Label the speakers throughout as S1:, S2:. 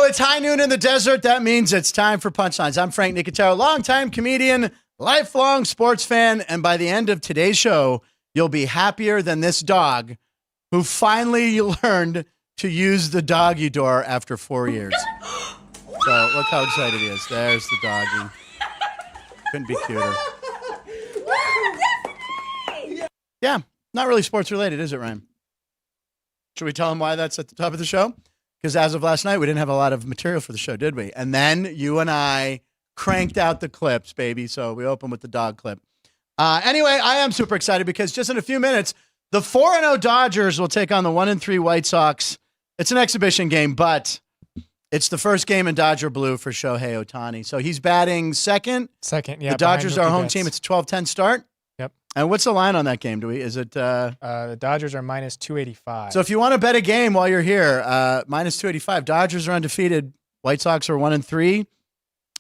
S1: it's high noon in the desert. That means it's time for Punchlines. I'm Frank Nicotero, longtime comedian, lifelong sports fan, and by the end of today's show, you'll be happier than this dog who finally learned to use the doggy door after 4 years. So look how excited he is. There's the doggy. Couldn't be cuter. Yeah, not really sports related, is it, Ryan? Should we tell him why that's at the top of the show? Because as of last night, we didn't have a lot of material for the show, did we? And then you and I cranked out the clips, baby. So we opened with the dog clip. Anyway, I am super excited because just in a few minutes, the 4-0 Dodgers will take on the 1-3 White Sox. It's an exhibition game, but it's the first game in Dodger blue for Shohei Ohtani. So he's batting second.
S2: Second, yeah.
S1: The Dodgers are our home
S2: Betts.
S1: team. It's a 12-10 start.
S2: Yep.
S1: And what's the line on that game? Is it?
S2: The Dodgers are minus 285.
S1: So if you want to bet a game while you're here, minus 285. Dodgers are undefeated. White Sox are 1-3.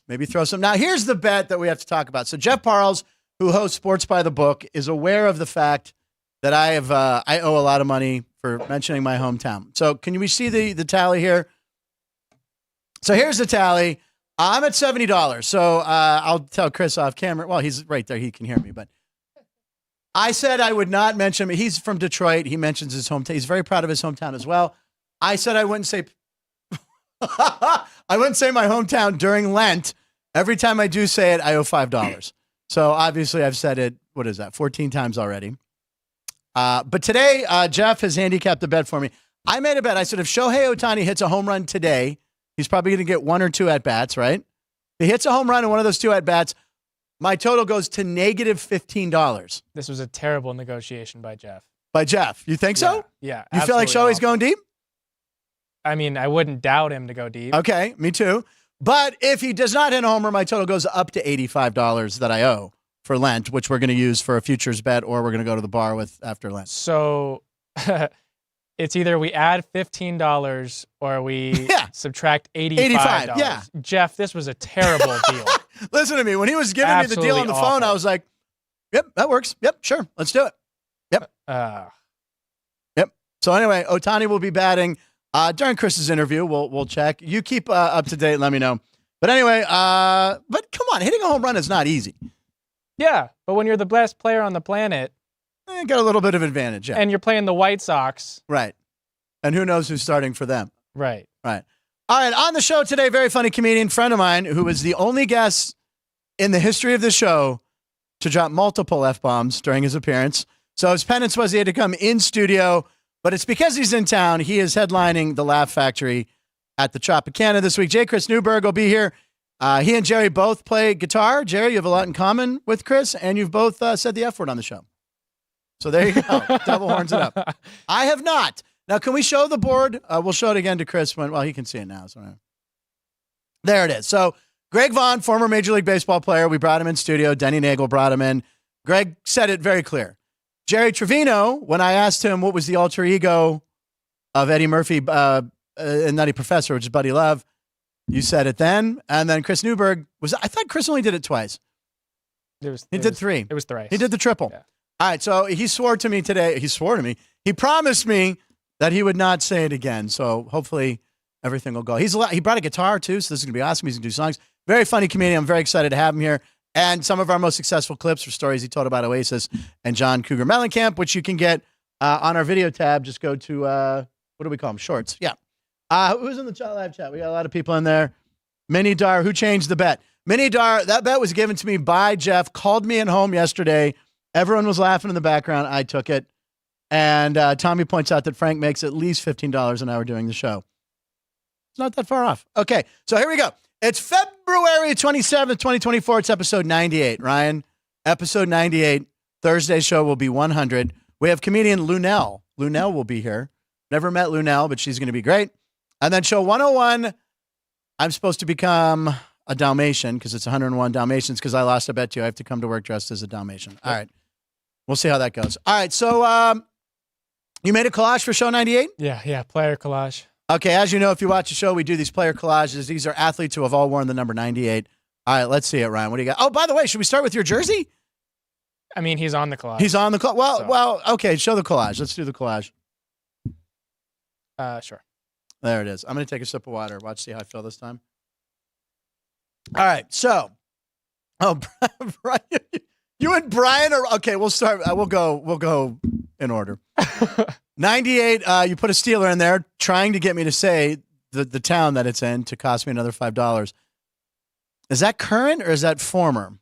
S1: Maybe throw some. Now here's the bet that we have to talk about. So Jeff Parles, who hosts Sports by the Book, is aware of the fact that I owe a lot of money for mentioning my hometown. So can we see the tally here? So here's the tally. I'm at $70. So I'll tell Chris off camera. Well, he's right there. He can hear me, but I said I would not mention him. He's from Detroit. He mentions his hometown. He's very proud of his hometown as well. I said I wouldn't say I wouldn't say my hometown during Lent. Every time I do say it, I owe $5. So obviously I've said it, 14 times already. But today, Jeff has handicapped the bet for me. I made a bet. I said if Shohei Ohtani hits a home run today, he's probably going to get 1 or 2 at-bats, right? If he hits a home run in one of those 2 at-bats, my total goes to negative $15.
S2: This was a terrible negotiation by Jeff.
S1: By Jeff. You think so?
S2: Yeah.
S1: You feel like Shohei's going deep?
S2: I mean, I wouldn't doubt him to go deep.
S1: Okay, me too. But if he does not hit a homer, my total goes up to $85 that I owe for Lent, which we're going to use for a futures bet, or we're going to go to the bar with after Lent.
S2: So it's either we add $15 or we subtract $85.
S1: Yeah.
S2: Jeff, this was a terrible deal.
S1: Listen to me. When he was giving me the deal on the phone, I was like, yep, that works. Yep, sure. Let's do it. Yep. Yep. So anyway, Ohtani will be batting during Chris's interview. We'll check. You keep up to date and let me know. But anyway, but come on, hitting a home run is not easy.
S2: Yeah, but when you're the best player on the planet,
S1: got a little bit of advantage, yeah.
S2: And you're playing the White Sox.
S1: Right. And who knows who's starting for them.
S2: Right.
S1: Right. All right, on the show today, very funny comedian friend of mine who was the only guest in the history of the show to drop multiple F-bombs during his appearance. So his penance was he had to come in studio, but it's because he's in town. He is headlining the Laugh Factory at the Tropicana this week. Chris Newberg will be here. He and Jerry both play guitar. Jerry, you have a lot in common with Chris, and you've both said the F word on the show. So there you go. Double horns it up. I have not. Now, can we show the board? We'll show it again to Chris he can see it now. So there it is. So Greg Vaughn, former Major League Baseball player. We brought him in studio. Denny Nagel brought him in. Greg said it very clear. Jerry Trevino, when I asked him what was the alter ego of Eddie Murphy and Nutty Professor, which is Buddy Love, you said it then. And then Chris Newberg I thought Chris only did it twice. He did 3.
S2: It was thrice.
S1: He did the triple.
S2: Yeah.
S1: All right. So he swore to me today. He promised me that he would not say it again. So hopefully everything will go. He brought a guitar too. So this is going to be awesome. He's going to do songs. Very funny comedian. I'm very excited to have him here. And some of our most successful clips are stories he told about Oasis and John Cougar Mellencamp, which you can get on our video tab. Just go to, what do we call them? Shorts. Yeah. Who's in the live chat? We got a lot of people in there. Mini Dar, who changed the bet? Mini Dar, that bet was given to me by Jeff, called me at home yesterday. Everyone was laughing in the background. I took it. And Tommy points out that Frank makes at least $15 an hour doing the show. It's not that far off. Okay, so here we go. It's February 27th, 2024. It's episode 98, Ryan. Episode 98. Thursday's show will be 100. We have comedian Lunell. Lunell will be here. Never met Lunell, but she's going to be great. And then show 101, I'm supposed to become a Dalmatian because it's 101 Dalmatians because I lost a bet to you. I have to come to work dressed as a Dalmatian. All right. We'll see how that goes. All right, so you made a collage for show 98?
S2: Yeah, player collage.
S1: Okay, as you know, if you watch the show, we do these player collages. These are athletes who have all worn the number 98. All right, let's see it, Ryan. What do you got? Oh, by the way, should we start with your jersey?
S2: I mean, he's on the collage.
S1: He's on the collage. Well, okay, show the collage. Let's do the collage.
S2: Sure.
S1: There it is. I'm going to take a sip of water. Watch, see how I feel this time. All right. So, Brian, you and Brian are okay. We'll start. We'll go in order. 98. You put a Steeler in there, trying to get me to say the town that it's in to cost me another $5. Is that current or is that former?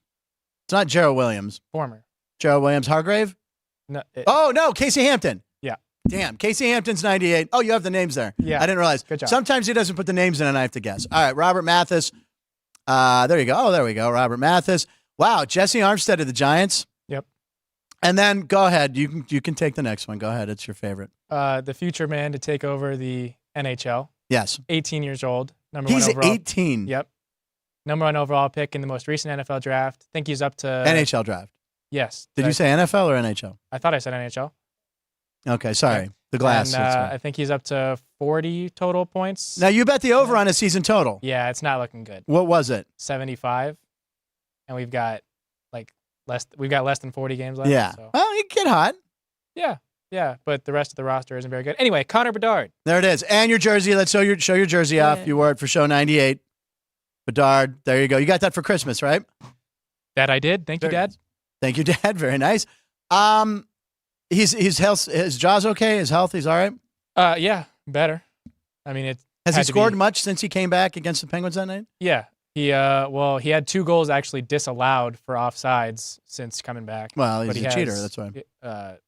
S1: It's not Gerald Williams.
S2: Former.
S1: Gerald Williams Hargrave?
S2: No.
S1: Oh, no. Casey Hampton.
S2: Yeah.
S1: Damn. Casey Hampton's 98. Oh, you have the names there.
S2: Yeah.
S1: I didn't realize.
S2: Good job.
S1: Sometimes he doesn't put the names in and I have to guess. All right. Robert Mathis. There you go. Oh, there we go. Robert Mathis. Wow. Jesse Armstead of the Giants.
S2: Yep.
S1: And then go ahead. You can take the next one. Go ahead. It's your favorite.
S2: The future man to take over the NHL.
S1: Yes.
S2: 18 years old.
S1: He's
S2: 1 overall.
S1: 18.
S2: Yep. Number 1 overall pick in the most recent NFL draft. I think he's up to
S1: NHL draft.
S2: Yes.
S1: Did you say NFL or NHL?
S2: I thought I said NHL.
S1: Okay, sorry. The glass.
S2: And, I think he's up to 40 total points.
S1: Now, you bet the over on a season total.
S2: Yeah, it's not looking good.
S1: What was it?
S2: 75. And we've got less than 40 games left.
S1: Yeah.
S2: So.
S1: Well, you get hot.
S2: Yeah, but the rest of the roster isn't very good. Anyway, Connor Bedard.
S1: There it is. And your jersey. Let's show your jersey off. You wore it for show 98. Bedard. There you go. You got that for Christmas, right?
S2: That I did. Thank you, Dad.
S1: Nice. Thank you, Dad. Very nice. His health, his jaw's okay. His health, he's all right.
S2: Yeah, better. I mean,
S1: has he scored much since he came back against the Penguins that night?
S2: Yeah. He had 2 goals actually disallowed for offsides since coming back.
S1: Well, he's a cheater. That's why.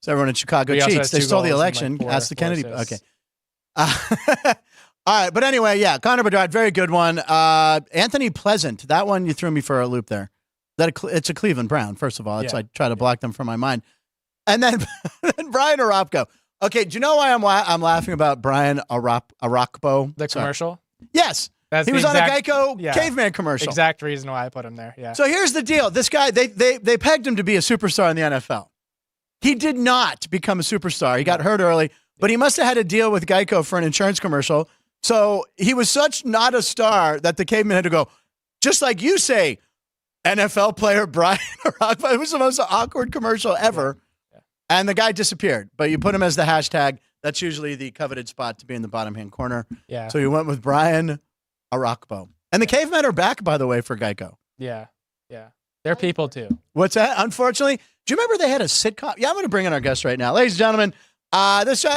S1: So everyone in Chicago cheats. They stole the election. Ask the Kennedy. Okay. All right, but anyway, yeah, Connor Bedard, very good one. Anthony Pleasant, that one you threw me for a loop there. It's a Cleveland Brown, first of all. I try to block them from my mind. And then Brian Arapko. Okay, do you know why I'm laughing about Brian Arapko?
S2: The commercial?
S1: Yes. He was on a Geico caveman commercial.
S2: Exact reason why I put him there, yeah.
S1: So here's the deal. This guy, they pegged him to be a superstar in the NFL. He did not become a superstar. He got hurt early, but he must have had a deal with Geico for an insurance commercial. So he was such not a star that the caveman had to go, just like you say, NFL player Brian Arapko. It was the most awkward commercial ever. Yeah. And the guy disappeared. But you put him as the hashtag. That's usually the coveted spot to be in the bottom-hand corner. Yeah. So you went with Brian Arapko. And the cavemen are back, by the way, for Geico.
S2: Yeah. They're people, too.
S1: What's that? Unfortunately, do you remember they had a sitcom? Yeah, I'm going to bring in our guest right now. Ladies and gentlemen,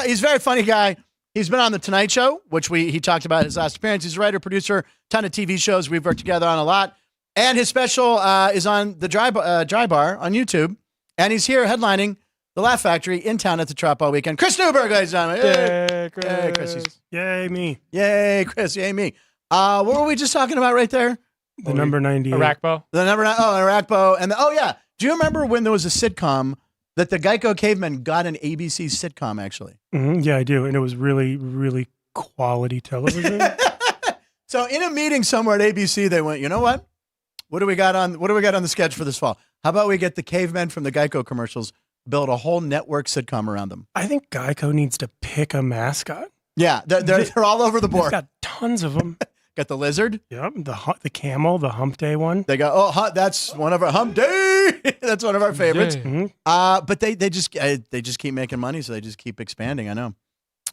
S1: he's a very funny guy. He's been on The Tonight Show, which he talked about his last appearance. He's a writer, producer, ton of TV shows we've worked together on a lot. And his special is on the Dry Bar on YouTube. And he's here headlining the Laugh Factory in town at the Trop all weekend. Chris Newberg, ladies and gentlemen.
S2: Yay, Chris.
S1: Yay, Chris.
S3: Yay, me.
S1: Yay, Chris. Yay, me. What were we just talking about right there?
S3: The number 98.
S2: Arakpo.
S1: The number 9. Oh, Arakpo. And yeah. Do you remember when there was a sitcom that the Geico cavemen got an ABC sitcom, actually?
S3: Mm-hmm. Yeah, I do. And it was really, really quality television.
S1: So in a meeting somewhere at ABC, they went, you know what? What do we got on the sketch for this fall? How about we get the cavemen from the Geico commercials, build a whole network sitcom around them?
S3: I think Geico needs to pick a mascot.
S1: Yeah, they're all over the board.
S3: They've got tons of them.
S1: Got the lizard.
S3: Yep, the camel, the hump day one.
S1: They go, that's one of our hump day. That's one of our favorites.
S3: Mm-hmm.
S1: But they just keep making money, so they just keep expanding. I know.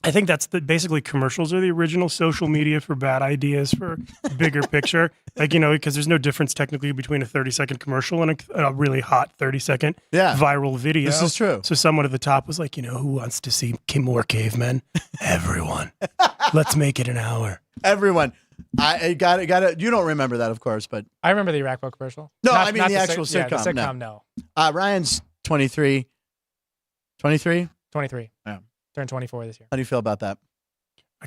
S3: I think that's basically commercials are the original social media for bad ideas for bigger picture. Like, because there's no difference technically between a 30-second commercial and a really hot 30-second viral video.
S1: This is true.
S3: So someone at the top was like, who wants to see more cavemen? Everyone. Let's make it an hour.
S1: Everyone. I got it. You don't remember that, of course, but
S2: I remember the Arakpo commercial.
S1: No, I mean the actual sitcom.
S2: Yeah, the sitcom, no.
S1: Ryan's 23. 23?
S2: 23.
S1: Yeah.
S2: Turned 24 this year.
S1: How do you feel about that?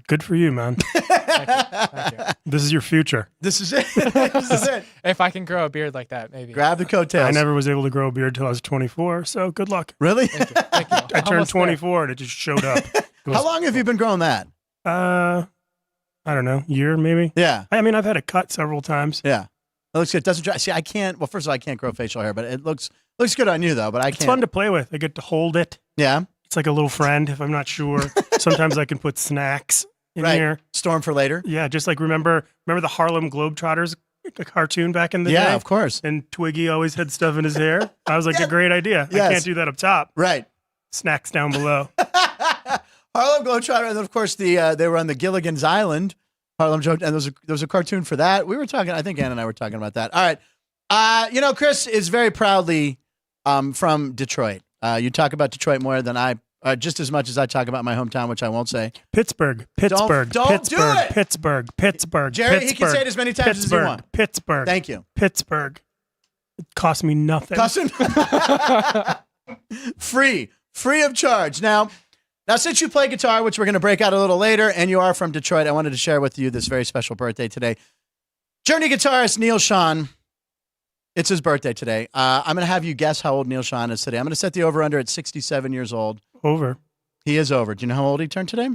S3: Good for you, man.
S2: Thank you.
S3: This is your future.
S1: This is it. This is it.
S2: If I can grow a beard like that, maybe.
S1: Grab the coattails.
S3: I never was able to grow a beard till I was 24, so good luck.
S1: Really?
S2: Thank you.
S3: I turned 24 and it just showed up.
S1: How long have you been growing that?
S3: I don't know, year maybe.
S1: Yeah.
S3: I mean, I've had it cut several times.
S1: Yeah. It looks good. It doesn't dry. See, I can't. Well, first of all, I can't grow facial hair, but it looks good on you though. But I can't.
S3: It's fun to play with. I get to hold it.
S1: Yeah.
S3: It's like a little friend if I'm not sure. Sometimes I can put snacks in here.
S1: Storm for later.
S3: Yeah, just like remember the Harlem Globetrotters cartoon back in the day?
S1: Yeah, of course.
S3: And Twiggy always had stuff in his hair. I was like, a great idea.
S1: Yes.
S3: I can't do that up top.
S1: Right.
S3: Snacks down below.
S1: Harlem Globetrotter, and then of course they were on the Gilligan's Island, Harlem Joe, and there was a cartoon for that. We were talking, I think Ann and I were talking about that. All right, Chris is very proudly from Detroit. You talk about Detroit more than I, just as much as I talk about my hometown, which I won't say.
S3: Pittsburgh.
S1: Don't do it.
S3: Pittsburgh.
S1: Jerry,
S3: Pittsburgh,
S1: he can say it as many times as he wants.
S3: Pittsburgh.
S1: Thank you.
S3: Pittsburgh. It cost me nothing.
S1: Free of charge. Now, since you play guitar, which we're going to break out a little later, and you are from Detroit, I wanted to share with you this very special birthday today. Journey guitarist Neil Schon. It's his birthday today. I'm going to have you guess how old Neil Schon is today. I'm going to set the over-under at 67 years old.
S3: Over.
S1: He is over. Do you know how old he turned today?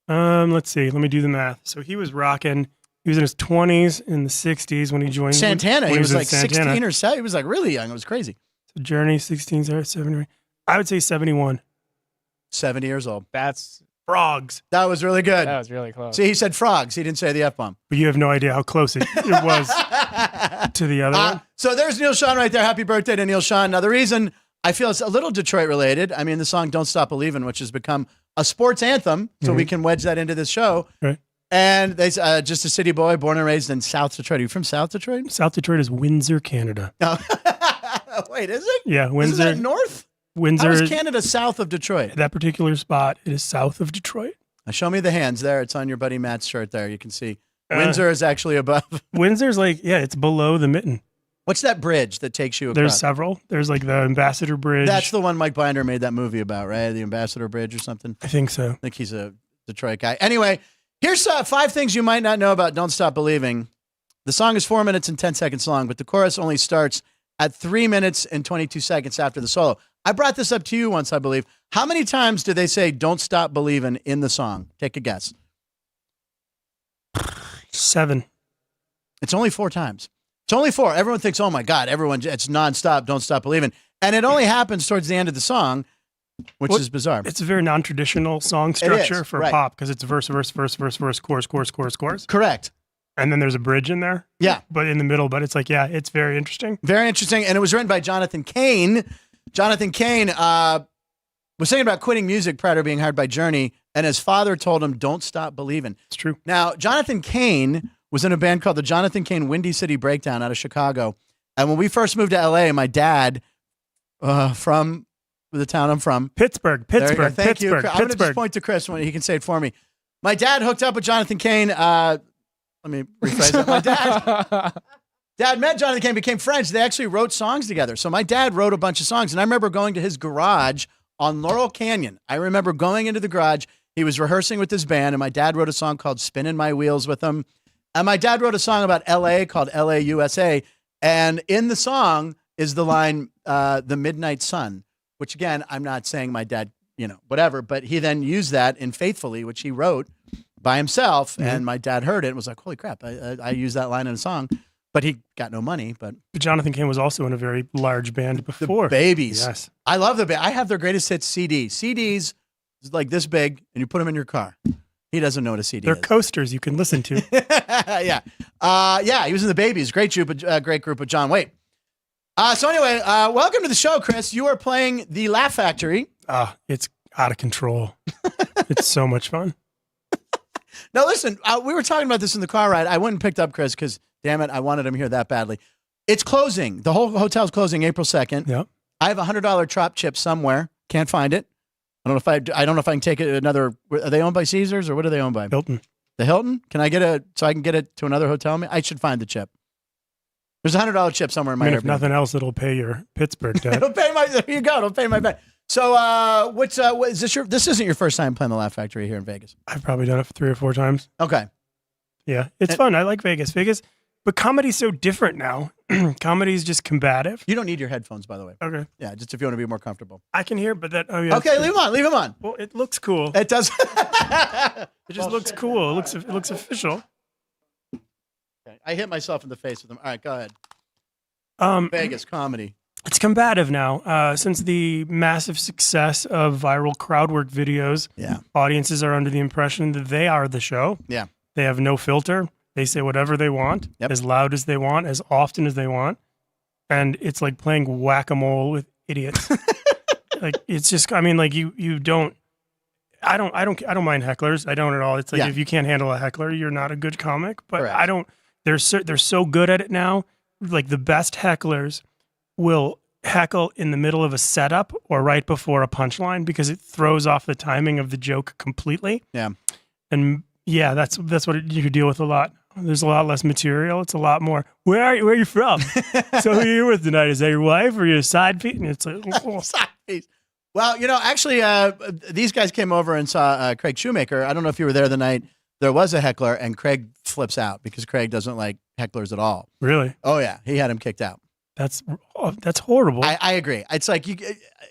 S3: Let's see. Let me do the math. So he was rocking. He was in his 20s, in the 60s when he joined
S1: Santana. He was like
S3: Santana.
S1: 16 or 7. He was like really young. It was crazy.
S3: So Journey, 16, 70. I would say 71.
S1: 70 years old.
S2: That's
S3: Frogs.
S1: That was really good.
S2: That was really close.
S1: See, he said frogs. He didn't say the F-bomb.
S3: But you have no idea how close it was to the other one.
S1: So there's Neil Schon right there. Happy birthday to Neil Schon. Now, the reason I feel it's a little Detroit related, I mean, the song Don't Stop Believin', which has become a sports anthem, so we can wedge that into this show.
S3: Right.
S1: And they just a city boy, born and raised in South Detroit. Are you from South Detroit?
S3: South Detroit is Windsor, Canada.
S1: No. Wait, is it?
S3: Yeah, Windsor.
S1: Isn't that north?
S3: Windsor.
S1: How is Canada south of Detroit?
S3: That particular spot, it is south of Detroit.
S1: Now show me the hands there. It's on your buddy Matt's shirt there. You can see. Windsor is actually above.
S3: Windsor's it's below the mitten.
S1: What's that bridge that takes you across?
S3: There's several. There's like the Ambassador Bridge.
S1: That's the one Mike Binder made that movie about, right? The Ambassador Bridge or something?
S3: I think so.
S1: I think he's a Detroit guy. Anyway, here's 5 things you might not know about Don't Stop Believing. The song is 4 minutes and 10 seconds long, but the chorus only starts at 3 minutes and 22 seconds after the solo. I brought this up to you once, I believe. How many times do they say Don't Stop Believing in the song? Take a guess.
S3: 7.
S1: It's only 4 times. It's only 4. Everyone thinks, oh my God, it's nonstop, Don't Stop Believing. And it only happens towards the end of the song, which is bizarre.
S3: It's a very non-traditional song structure for pop because it's verse, chorus.
S1: Correct.
S3: And then there's a bridge in there.
S1: Yeah.
S3: But in the middle, it's it's very interesting.
S1: Very interesting. And it was written by Jonathan Cain. Jonathan Cain was thinking about quitting music prior to being hired by Journey, and his father told him, don't stop believing.
S3: It's true.
S1: Now, Jonathan Cain was in a band called the Jonathan Cain Windy City Breakdown out of Chicago. And when we first moved to L.A., my dad, from the town I'm from.
S3: Pittsburgh.
S1: Thank you. I'm going to just point to Chris when he can say it for me. My dad hooked up with Jonathan Cain. Let me rephrase that. My dad met Jonathan Cain, became friends. They actually wrote songs together. So my dad wrote a bunch of songs, and I remember going to his garage on Laurel Canyon. I remember going into the garage. He was rehearsing with his band, and my dad wrote a song called Spinning My Wheels with him. And my dad wrote a song about L.A. called L.A. USA. And in the song is the line, The Midnight Sun, which, again, I'm not saying my dad, whatever, but he then used that in Faithfully, which he wrote by himself. Mm-hmm. And my dad heard it and was like, holy crap, I used that line in a song. But he got no money. But
S3: Jonathan Cain was also in a very large band before.
S1: The Babies.
S3: Yes.
S1: I love the band. I have their greatest hits CD. CDs is like this big, and you put them in your car. He doesn't know what a CD
S3: They're
S1: is.
S3: coasters you can listen to.
S1: Yeah. He was in the Babies. Great group with John Waite. So anyway, welcome to the show, Chris. You are playing the Laugh Factory.
S3: It's out of control. It's so much fun.
S1: Now, listen, we were talking about this in the car ride. I went and picked up Chris because, damn it, I wanted him here that badly. It's closing. The whole hotel's closing April 2nd.
S3: Yep.
S1: I have a $100 Trop chip somewhere. Can't find it. I don't know if I can take it another. Are they owned by Caesars or what are they owned by?
S3: Hilton.
S1: The Hilton? Can I get so I can get it to another hotel? I should find the chip. There's a $100 chip somewhere in my.
S3: If nothing else, it'll pay your Pittsburgh debt.
S1: There you go. It'll pay my bet. So, what is this? This isn't your first time playing the Laugh Factory here in Vegas.
S3: I've probably done it 3 or 4 times.
S1: Okay.
S3: Yeah, it's fun. I like Vegas. But comedy's so different now. Comedy's just combative.
S1: You don't need your headphones, by the way.
S3: Okay.
S1: Yeah, just if you want to be more comfortable.
S3: I can hear, but that. Oh yeah.
S1: Okay, leave them on.
S3: Well, it looks cool.
S1: It does.
S3: It just looks cool. It looks official.
S1: Okay. I hit myself in the face with them. All right, go ahead. Vegas comedy.
S3: It's combative now. Since the massive success of viral crowd work videos, audiences are under the impression that they are the show.
S1: Yeah.
S3: They have no filter. They say whatever they want, as loud as they want, as often as they want. And it's like playing whack-a-mole with idiots. It's just, you don't, I don't mind hecklers. I don't at all. It's like if you can't handle a heckler, you're not a good comic. But
S1: Correct.
S3: I don't. They're so good at it now. Like the best hecklers will heckle in the middle of a setup or right before a punchline because it throws off the timing of the joke completely.
S1: Yeah.
S3: And yeah, that's what you could deal with a lot. There's a lot less material. It's a lot more. Where are you from? So who are you with tonight? Is that your wife or your side piece? And it's like
S1: side piece. Well, actually, these guys came over and saw Craig Shoemaker. I don't know if you were there the night there was a heckler, and Craig flips out because Craig doesn't like hecklers at all.
S3: Really?
S1: Oh yeah, he had him kicked out.
S3: That's horrible.
S1: I agree. It's like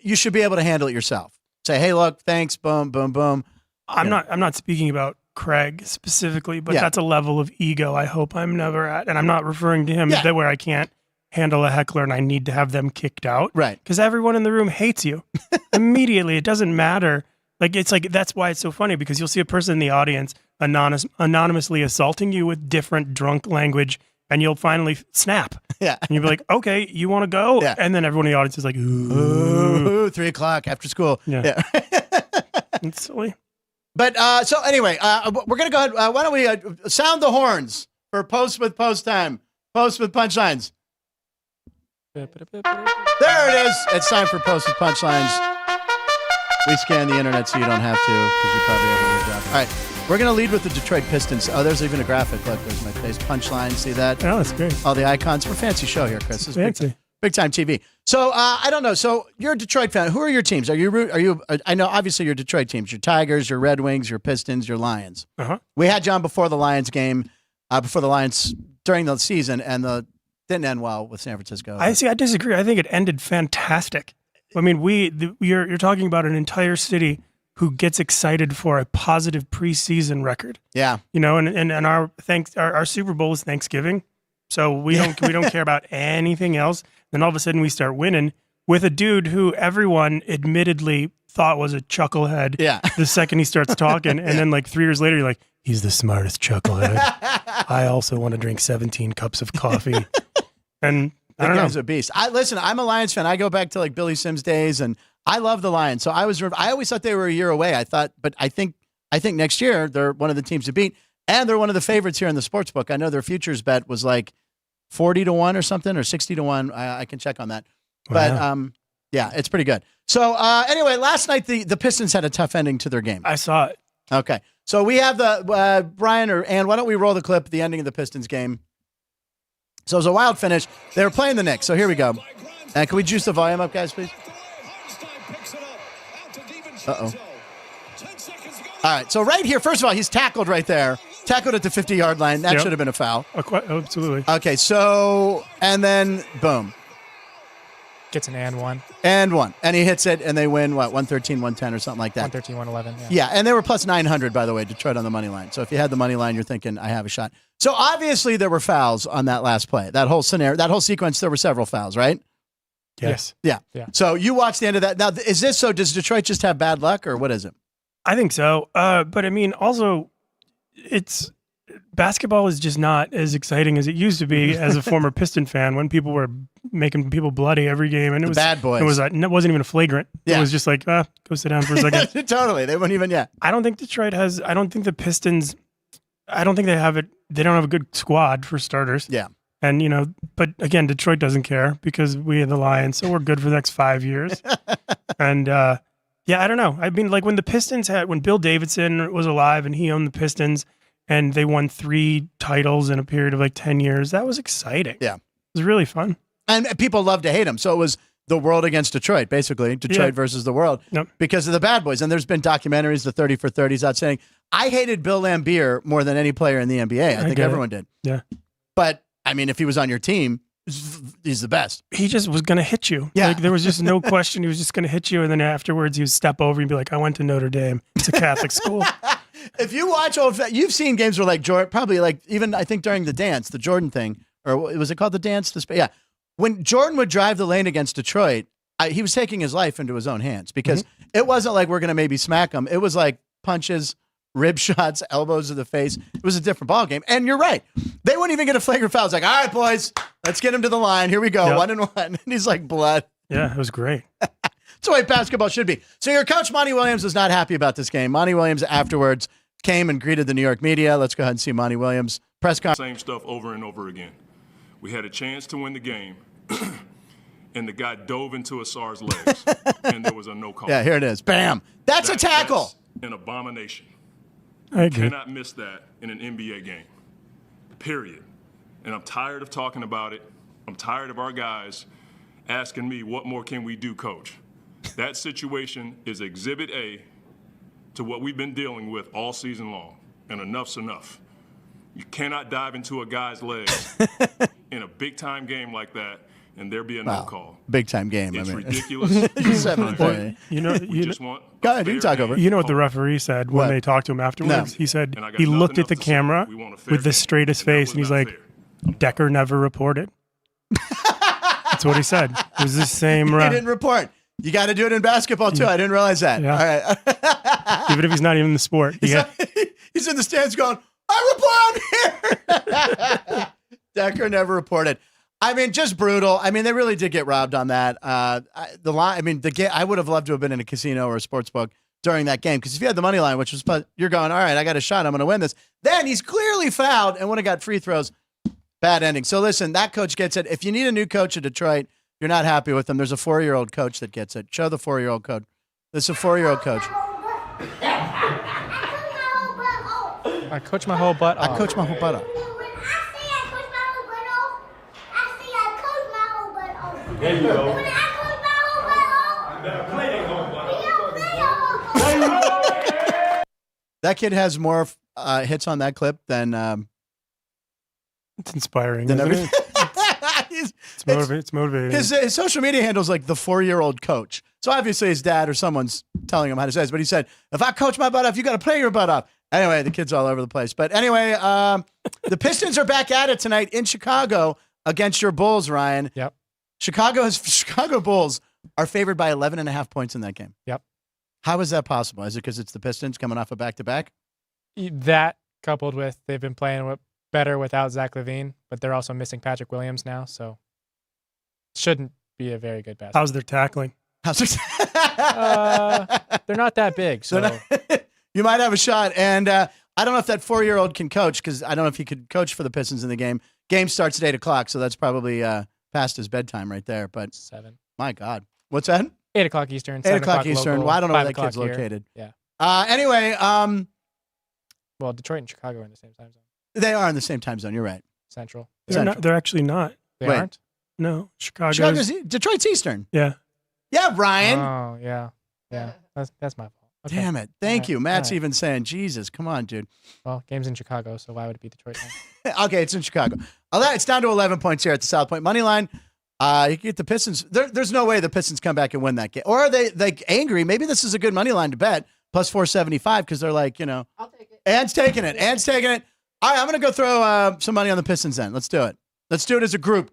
S1: you should be able to handle it yourself. Say, hey, look, thanks, boom, boom, boom.
S3: I'm not speaking about Craig specifically, but that's a level of ego I hope I'm never at. And I'm not referring to him that where I can't handle a heckler and I need to have them kicked out.
S1: Right.
S3: Because everyone in the room hates you immediately. It doesn't matter. Like, it's like, that's why it's so funny, because you'll see a person in the audience anonymously assaulting you with different drunk language, and you'll finally snap.
S1: Yeah.
S3: And you'll be like, okay, you want to go?
S1: Yeah.
S3: And then everyone in the audience is like,
S1: ooh, 3 o'clock after school.
S3: Yeah. It's silly.
S1: But so anyway, we're going to go ahead. Why don't we sound the horns for Post with Post time? Post with Punchlines. There it is. It's time for Post with Punchlines. We scan the internet so you don't have to, because you probably have a weird job. All right. We're going to lead with the Detroit Pistons. Oh, there's even a graphic. Look, there's my face. Punchline. See that?
S3: Oh, that's great.
S1: All the icons. We're a fancy show here, Chris. This is
S3: fancy.
S1: Big time TV. So I don't know. So you're a Detroit fan. Who are your teams? Are you? I know obviously your Detroit teams. Your Tigers, your Red Wings, your Pistons, your Lions. We had John before the Lions game, before the Lions during the season, and didn't end well with San Francisco.
S3: I disagree. I think it ended fantastic. I mean, you're talking about an entire city who gets excited for a positive preseason record.
S1: Yeah.
S3: And our Super Bowl is Thanksgiving. So we don't care about anything else. Then all of a sudden we start winning with a dude who everyone admittedly thought was a chucklehead.
S1: Yeah.
S3: The second he starts talking, and then like 3 years later, you're like, he's the smartest chucklehead. I also want to drink 17 cups of coffee. And I don't know.
S1: He's a beast. Listen, I'm a Lions fan. I go back to like Billy Sims days, and I love the Lions. So I always thought they were a year away. But I think next year they're one of the teams to beat, and they're one of the favorites here in the sports book. I know their futures bet was like 40-1 or something, or 60-1. I can check on that. But yeah, it's pretty good. So anyway, last night the Pistons had a tough ending to their game.
S3: I saw it.
S1: Okay, so we have the Brian or Ann. Why don't we roll the clip? The ending of the Pistons game. So it was a wild finish. They were playing the Knicks. So here we go. Can we juice the volume up, guys, please? Uh-oh. All right. So right here, first of all, he's tackled right there. Tackled at the 50-yard line. That should have been a foul.
S3: Absolutely.
S1: Okay. So, and then, boom.
S2: Gets an and one.
S1: And one. And he hits it, and they win, what, 113, 110 or something like that?
S2: 113, 111,
S1: Yeah, and they were plus 900, by the way, Detroit on the money line. So if you had the money line, you're thinking, I have a shot. So obviously there were fouls on that last play. That whole scenario, that whole sequence, there were several fouls, right?
S3: Yes.
S1: Yeah. So you watched the end of that. Now, is this so? Does Detroit just have bad luck, or what is it?
S3: I think so. But I mean, also, basketball is just not as exciting as it used to be as a former Piston fan, when people were making people bloody every game, and it was
S1: bad boys.
S3: It wasn't even a flagrant.
S1: Yeah.
S3: It was just like, go sit down for a second.
S1: Totally. They wouldn't even. Yeah.
S3: I don't think Detroit has. I don't think the Pistons. I don't think they have it. They don't have a good squad for starters.
S1: Yeah.
S3: And, but again, Detroit doesn't care because we are the Lions, so we're good for the next 5 years. And, yeah, I don't know. I mean, like when Bill Davidson was alive and he owned the Pistons and they won 3 titles in a period of like 10 years, that was exciting.
S1: Yeah.
S3: It was really fun.
S1: And people love to hate him. So it was the world against Detroit, basically. Detroit versus the world because of the bad boys. And there's been documentaries, the 30 for 30s out saying, I hated Bill Laimbeer more than any player in the NBA. I think everyone did.
S3: Yeah.
S1: But, I mean, if he was on your team, he's the best.
S3: He just was going to hit you.
S1: Yeah.
S3: Like, there was just no question. He was just going to hit you. And then afterwards, he would step over and be like, I went to Notre Dame. It's a Catholic school.
S1: If you watch you've seen games where like Jordan, probably like even I think during the dance, the Jordan thing, or was it called the dance? Yeah. When Jordan would drive the lane against Detroit, he was taking his life into his own hands because it wasn't like we're going to maybe smack him. It was like punches, rib shots, elbows to the face. It was a different ball game. And you're right. They wouldn't even get a flagrant foul. It's like, all right, boys, let's get him to the line. Here we go. 1-1. And he's like, blood.
S3: Yeah, it was great.
S1: That's the way basketball should be. So your coach, Monty Williams, was not happy about this game. Monty Williams afterwards came and greeted the New York media. Let's go ahead and see Monty Williams' press conference.
S4: Same stuff over and over again. We had a chance to win the game, and the guy dove into Asar's legs, and there was a no call.
S1: Yeah, here it is. Bam. That's a tackle.
S4: That's an abomination.
S3: I
S4: You
S3: agree.
S4: cannot miss that in an NBA game, period. And I'm tired of talking about it. I'm tired of our guys asking me, what more can we do, coach? That situation is exhibit A to what we've been dealing with all season long, and enough's enough. You cannot dive into a guy's legs in a big-time game like that, and there be a no call.
S1: Big-time game.
S4: It's
S1: I mean.
S4: ridiculous.
S1: Well,
S4: We just want
S1: go ahead, you can talk over it.
S3: You know what the referee said when
S1: What?
S3: they talked to him afterwards?
S1: No.
S3: He said
S4: And I got
S3: he
S4: nothing
S3: looked at
S4: else
S3: the
S4: to say.
S3: camera
S4: We want a fair
S3: with the
S4: game,
S3: straightest
S4: and that
S3: face,
S4: was
S3: and he's
S4: not
S3: like,
S4: fair.
S3: Decker never reported. That's what he said. It was the same
S1: He
S3: ref.
S1: didn't report. You got to do it in basketball, too. I didn't realize that.
S3: Yeah.
S1: All right.
S3: Even if he's not even in the sport.
S1: He's in the stands going, I report here. Decker never reported. I mean, just brutal. I mean, they really did get robbed on that. The line. I mean, the game. I would have loved to have been in a casino or a sports book during that game, because if you had the money line, which was, you're going, all right, I got a shot, I'm going to win this. Then he's clearly fouled and would have got free throws. Bad ending. So listen, that coach gets it. If you need a new coach at Detroit, you're not happy with them, there's a 4-year-old coach that gets it. Show the 4-year-old coach. This is a 4-year-old coach.
S2: I coach my whole butt off.
S1: I coach my whole butt off.
S5: There you go.
S1: That kid has more hits on that clip than
S3: It's inspiring.
S1: than
S3: Isn't
S1: everything.
S3: it? It's motivating.
S1: His social media handle is like the 4-year-old coach. So obviously his dad or someone's telling him how to say this. But he said, if I coach my butt off, you got to play your butt off. Anyway, the kid's all over the place. But anyway, the Pistons are back at it tonight in Chicago against your Bulls, Ryan.
S2: Yep.
S1: Chicago Bulls are favored by 11.5 points in that game.
S2: Yep.
S1: How is that possible? Is it because it's the Pistons coming off a back-to-back?
S2: That coupled with they've been playing better without Zach LaVine, but they're also missing Patrick Williams now, so shouldn't be a very good basketball.
S3: How's their tackling?
S1: How's it?
S2: They're not that big, so
S1: You might have a shot. And I don't know if that 4-year-old can coach, because I don't know if he could coach for the Pistons in the game. Game starts at 8 o'clock, so that's probably past his bedtime right there. But
S2: 7.
S1: my God. What's that?
S2: 8 o'clock Eastern.
S1: 8 o'clock Eastern.
S2: Local,
S1: Well, I don't know where
S2: 5
S1: that kid's
S2: o'clock here.
S1: located.
S2: Yeah.
S1: Anyway,
S2: Well, Detroit and Chicago are in the same time zone.
S1: they are in the same time zone. You're right.
S2: Central.
S3: They're actually not.
S2: They
S1: Wait.
S2: aren't?
S3: No.
S1: Detroit's Eastern.
S3: Yeah.
S1: Yeah, Ryan.
S2: Oh, yeah. Yeah. That's my fault. Okay.
S1: Damn it. Thank
S2: All
S1: you.
S2: right.
S1: Matt's
S2: All right.
S1: even saying, Jesus, come on, dude.
S2: Well, game's in Chicago, so why would it be Detroit now?
S1: Okay, it's in Chicago. It's down to 11 points here at the South Point money line. You can get the Pistons. There's no way the Pistons come back and win that game. Or are they like angry? Maybe this is a good money line to bet. Plus 475, because they're like, I'll take it. Ann's taking it. Ann's taking it. All right, I'm going to go throw some money on the Pistons then. Let's do it. Let's do it as a group.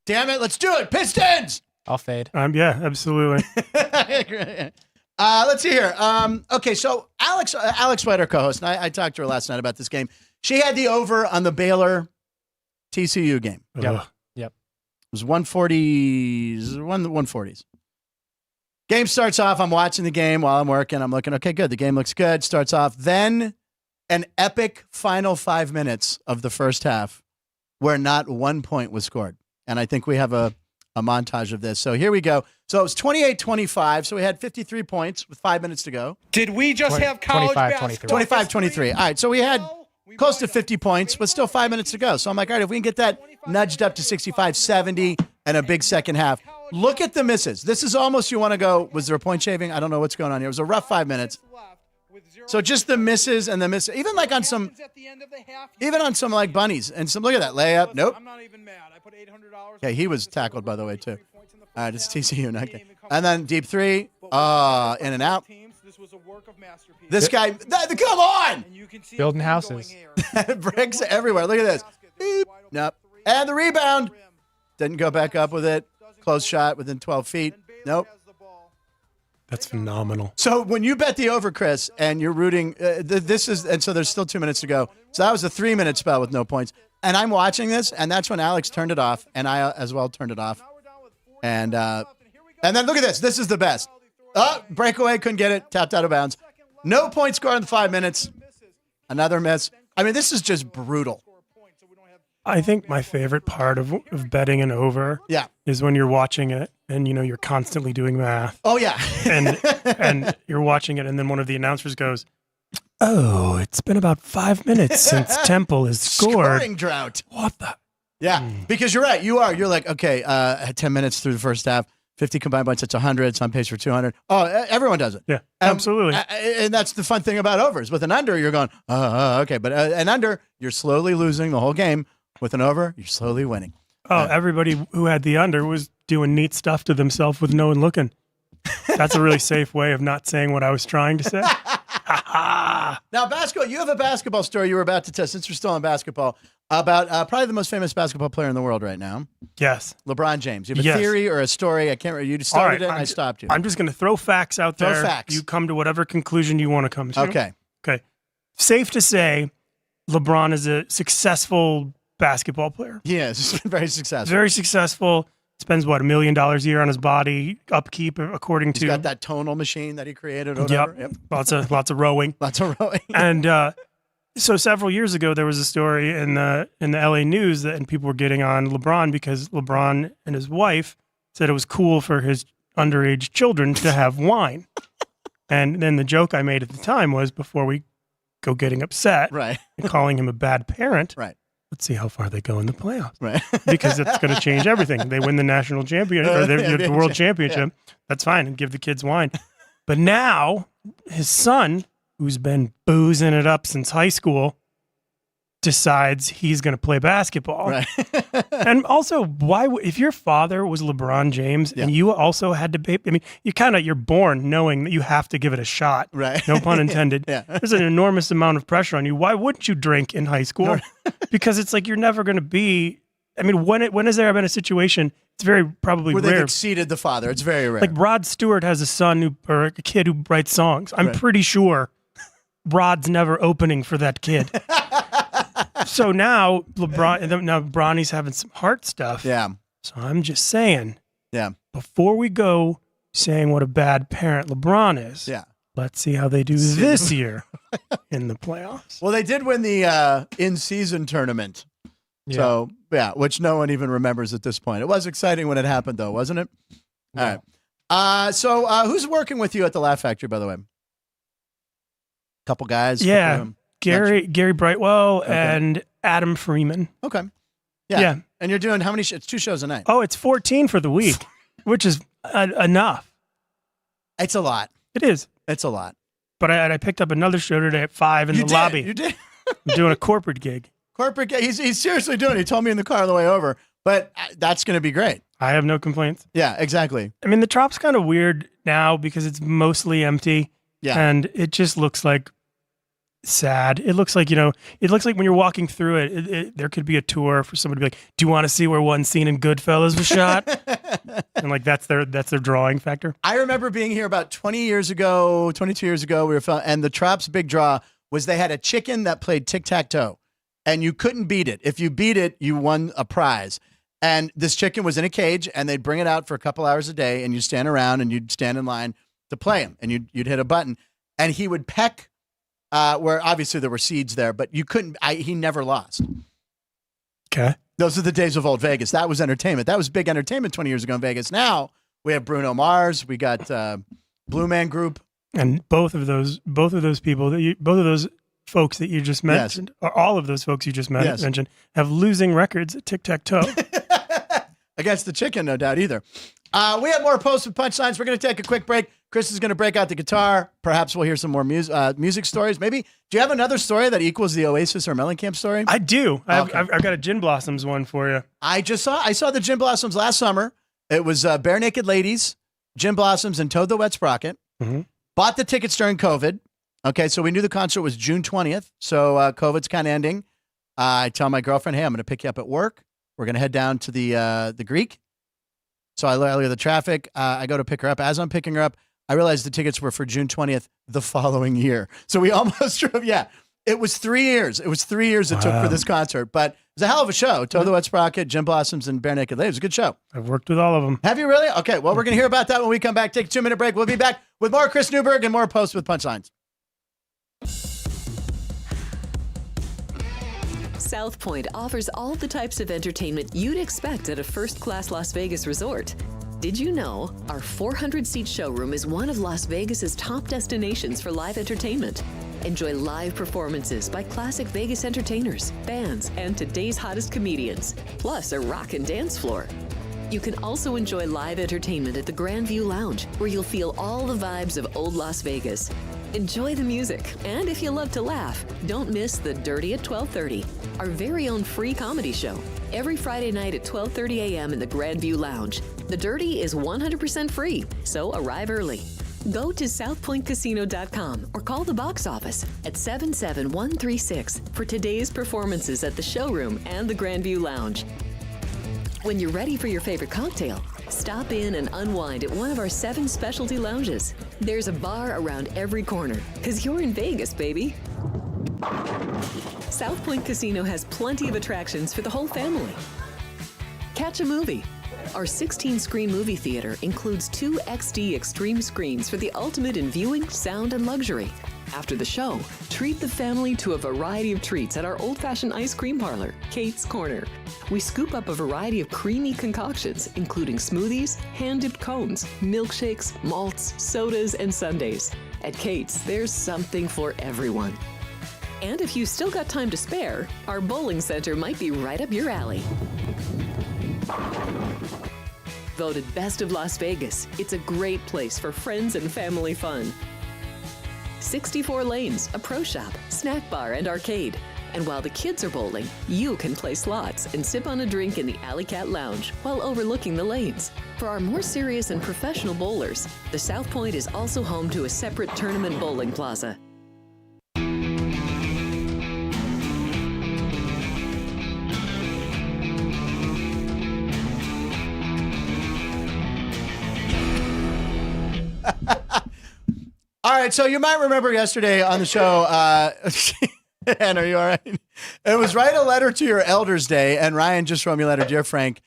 S1: Damn it, let's do it. Pistons!
S2: I'll fade.
S3: Yeah, absolutely.
S1: Let's see here. Okay, so Alex White, our co-host, and I talked to her last night about this game. She had the over on the Baylor TCU game.
S2: Yep.
S3: Ugh.
S1: It was 140s. Game starts off. I'm watching the game while I'm working. I'm looking, okay, good. The game looks good. Starts off. Then an epic final 5 minutes of the first half where not 1 point was scored. And I think we have a montage of this. So here we go. So it was 28-25. So we had 53 points with 5 minutes to go.
S6: Did we just have college
S2: 25,
S6: basketball?
S1: 25-23. All right. So we had close to 50 points, but still 5 minutes to go. So I'm like, all right, if we can get that nudged up to 65, 70, and a big second half. Look at the misses. This is almost, you want to go, was there a point shaving? I don't know what's going on here. It was a rough 5 minutes. So just the misses and the misses. Even like on some like bunnies and some, look at that layup. Nope.
S6: I'm not even mad. I put $800.
S1: Okay, he was tackled, by the way, too. All right, it's TCU. Not good. And then deep three, in and out. This guy, come on!
S2: Building houses.
S1: Bricks everywhere. Look at this. Beep. Nope. And the rebound. Didn't go back up with it. Close shot within 12 feet. Nope.
S3: That's phenomenal.
S1: So when you bet the over, Chris, and you're rooting, and so there's still 2 minutes to go. So that was a 3-minute spell with no points. And I'm watching this, and that's when Alex turned it off, and I as well turned it off. And And then look at this. This is the best. Breakaway, couldn't get it. Tapped out of bounds. No point scored in 5 minutes. Another miss. I mean, this is just brutal.
S3: I think my favorite part of betting an over is when you're watching it and, you're constantly doing math.
S1: Oh, yeah.
S3: and you're watching it, and then one of the announcers goes, "Oh, it's been about 5 minutes since Temple has scored."
S1: Scoring drought.
S3: What the?
S1: Yeah, because you're right. You're like, okay, 10 minutes through the first half, 50 combined points, it's 100. It's on pace for 200. Oh, everyone does it.
S3: Yeah, absolutely.
S1: And that's the fun thing about overs. With an under, you're going, okay. But an under, you're slowly losing the whole game. With an over, you're slowly winning.
S3: Everybody who had the under was doing neat stuff to themselves with no one looking. That's a really safe way of not saying what I was trying to say.
S1: Now, basketball, you have a basketball story you were about to tell, since we're still on basketball, about probably the most famous basketball player in the world right now.
S3: Yes.
S1: LeBron James. You have a theory or a story? I can't remember. You started it and I stopped you.
S3: I'm just going to throw facts out there.
S1: Throw facts.
S3: You come to whatever conclusion you want to come to.
S1: Okay.
S3: Safe to say, LeBron is a successful basketball player.
S1: Yes, he's been very successful.
S3: Very successful. Spends $1 million a year on his body upkeep, according to.
S1: He's got that tonal machine that he created. Or whatever.
S3: Yep. Lots of rowing.
S1: Lots of rowing.
S3: And so several years ago, there was a story in the LA news and people were getting on LeBron because LeBron and his wife said it was cool for his underage children to have wine. And then the joke I made at the time was, before we go getting upset,
S1: right,
S3: and calling him a bad parent,
S1: right,
S3: let's see how far they go in the playoffs.
S1: Right.
S3: Because it's going to change everything. They win the national champion or the world championship. Yeah. That's fine. And give the kids wine. But now his son, who's been boozing it up since high school, decides he's going to play basketball.
S1: Right.
S3: And also, if your father was LeBron James and you also had to pay, I mean, you're born knowing that you have to give it a shot.
S1: Right.
S3: No pun intended.
S1: Yeah.
S3: There's an enormous amount of pressure on you. Why wouldn't you drink in high school? Because it's like you're never going to be. I mean, when has there been a situation? It's very probably
S1: where
S3: rare.
S1: they've exceeded the father. It's very rare.
S3: Like Rod Stewart has a son or a kid who writes songs. I'm pretty sure Rod's never opening for that kid. So now Bronny's having some heart stuff.
S1: Yeah.
S3: So I'm just saying.
S1: Yeah.
S3: Before we go saying what a bad parent LeBron is.
S1: Yeah.
S3: Let's see how they do this year in the playoffs.
S1: Well, they did win the in-season tournament. Yeah. So, which no one even remembers at this point. It was exciting when it happened, though, wasn't it? Yeah. All right. So who's working with you at the Laugh Factory, by the way? Couple guys.
S3: Yeah. Gary Brightwell and Adam Freeman.
S1: Okay. Yeah. And you're doing how many? It's 2 shows a night.
S3: Oh, it's 14 for the week, which is enough.
S1: It's a lot.
S3: It is.
S1: It's a lot.
S3: But I picked up another show today at 5 in the lobby.
S1: You did.
S3: I'm doing a corporate gig.
S1: Corporate gig. He's seriously doing it. He told me in the car on the way over. But that's going to be great.
S3: I have no complaints.
S1: Yeah, exactly.
S3: I mean, the Trop's kind of weird now because it's mostly empty.
S1: Yeah.
S3: And it just looks like sad. It looks like, when you're walking through it, there could be a tour for somebody to be like, do you want to see where one scene in Goodfellas was shot? And like, that's their drawing factor.
S1: I remember being here about 22 years ago, and the Trop's big draw was they had a chicken that played tic-tac-toe, and you couldn't beat it. If you beat it, you won a prize. And this chicken was in a cage, and they'd bring it out for a couple hours a day, and you'd stand around, and you'd stand in line to play him, and you'd hit a button, and he would peck where obviously there were seeds there, but you couldn't. He never lost.
S3: Okay.
S1: Those are the days of old Vegas. That was entertainment. That was big entertainment 20 years ago in Vegas. Now we have Bruno Mars. We got Blue Man Group,
S3: and both of those people both of those folks that you just mentioned, or all of those folks you just mentioned, have losing records at tic-tac-toe.
S1: Against the chicken, no doubt either. We have more posts with punchlines. We're going to take a quick break. Chris is going to break out the guitar. Perhaps we'll hear some more music stories. Maybe. Do you have another story that equals the Oasis or Mellencamp story?
S3: I do. Okay. I've got a Gin Blossoms one for you.
S1: I saw the Gin Blossoms last summer. It was Bare Naked Ladies, Gin Blossoms, and Toad the Wet Sprocket.
S3: Mm-hmm.
S1: Bought the tickets during COVID. Okay, so we knew the concert was June 20th. So COVID's kind of ending. I tell my girlfriend, hey, I'm going to pick you up at work. We're going to head down to the Greek. So I look at the traffic. I go to pick her up. As I'm picking her up, I realized the tickets were for June 20th the following year. So we almost drove. Yeah. It was 3 years. It was 3 years it took for this concert, but it was a hell of a show. Toe the Wet Sprocket, Jim Blossoms, and Bare Naked Ladies. It was a good show.
S3: I've worked with all of them.
S1: Have you really? Okay, well, we're going to hear about that when we come back. Take a 2-minute break. We'll be back with more Chris Newberg and more Posts with Punchlines.
S7: South Point offers all the types of entertainment you'd expect at a first-class Las Vegas resort. Did you know our 400-seat showroom is one of Las Vegas's top destinations for live entertainment? Enjoy live performances by classic Vegas entertainers, bands, and today's hottest comedians, plus a rockin' dance floor. You can also enjoy live entertainment at the Grand View Lounge, where you'll feel all the vibes of old Las Vegas. Enjoy the music, and if you love to laugh, don't miss The Dirty at 12:30, our very own free comedy show. Every Friday night at 12:30 a.m. in the Grand View Lounge. The Dirty is 100% free, so arrive early. Go to southpointcasino.com or call the box office at 77136 for today's performances at the showroom and the Grand View Lounge. When you're ready for your favorite cocktail, stop in and unwind at one of our 7 specialty lounges. There's a bar around every corner, because you're in Vegas, baby. South Point Casino has plenty of attractions for the whole family. Catch a movie. Our 16-screen movie theater includes 2 XD Extreme screens for the ultimate in viewing, sound, and luxury. After the show, treat the family to a variety of treats at our old-fashioned ice cream parlor, Kate's Corner. We scoop up a variety of creamy concoctions, including smoothies, hand-dipped cones, milkshakes, malts, sodas, and sundaes. At Kate's, there's something for everyone. And if you still got time to spare, our bowling center might be right up your alley. Voted Best of Las Vegas, it's a great place for friends and family fun. 64 lanes, a pro shop, snack bar, and arcade. And while the kids are bowling, you can play slots and sip on a drink in the Alley Cat Lounge while overlooking the lanes. For our more serious and professional bowlers, the South Point is also home to a separate tournament bowling plaza.
S1: All right, so you might remember yesterday on the show, Ann, are you all right? It was write a letter to your elders day, and Ryan just wrote me a letter, Dear Frank,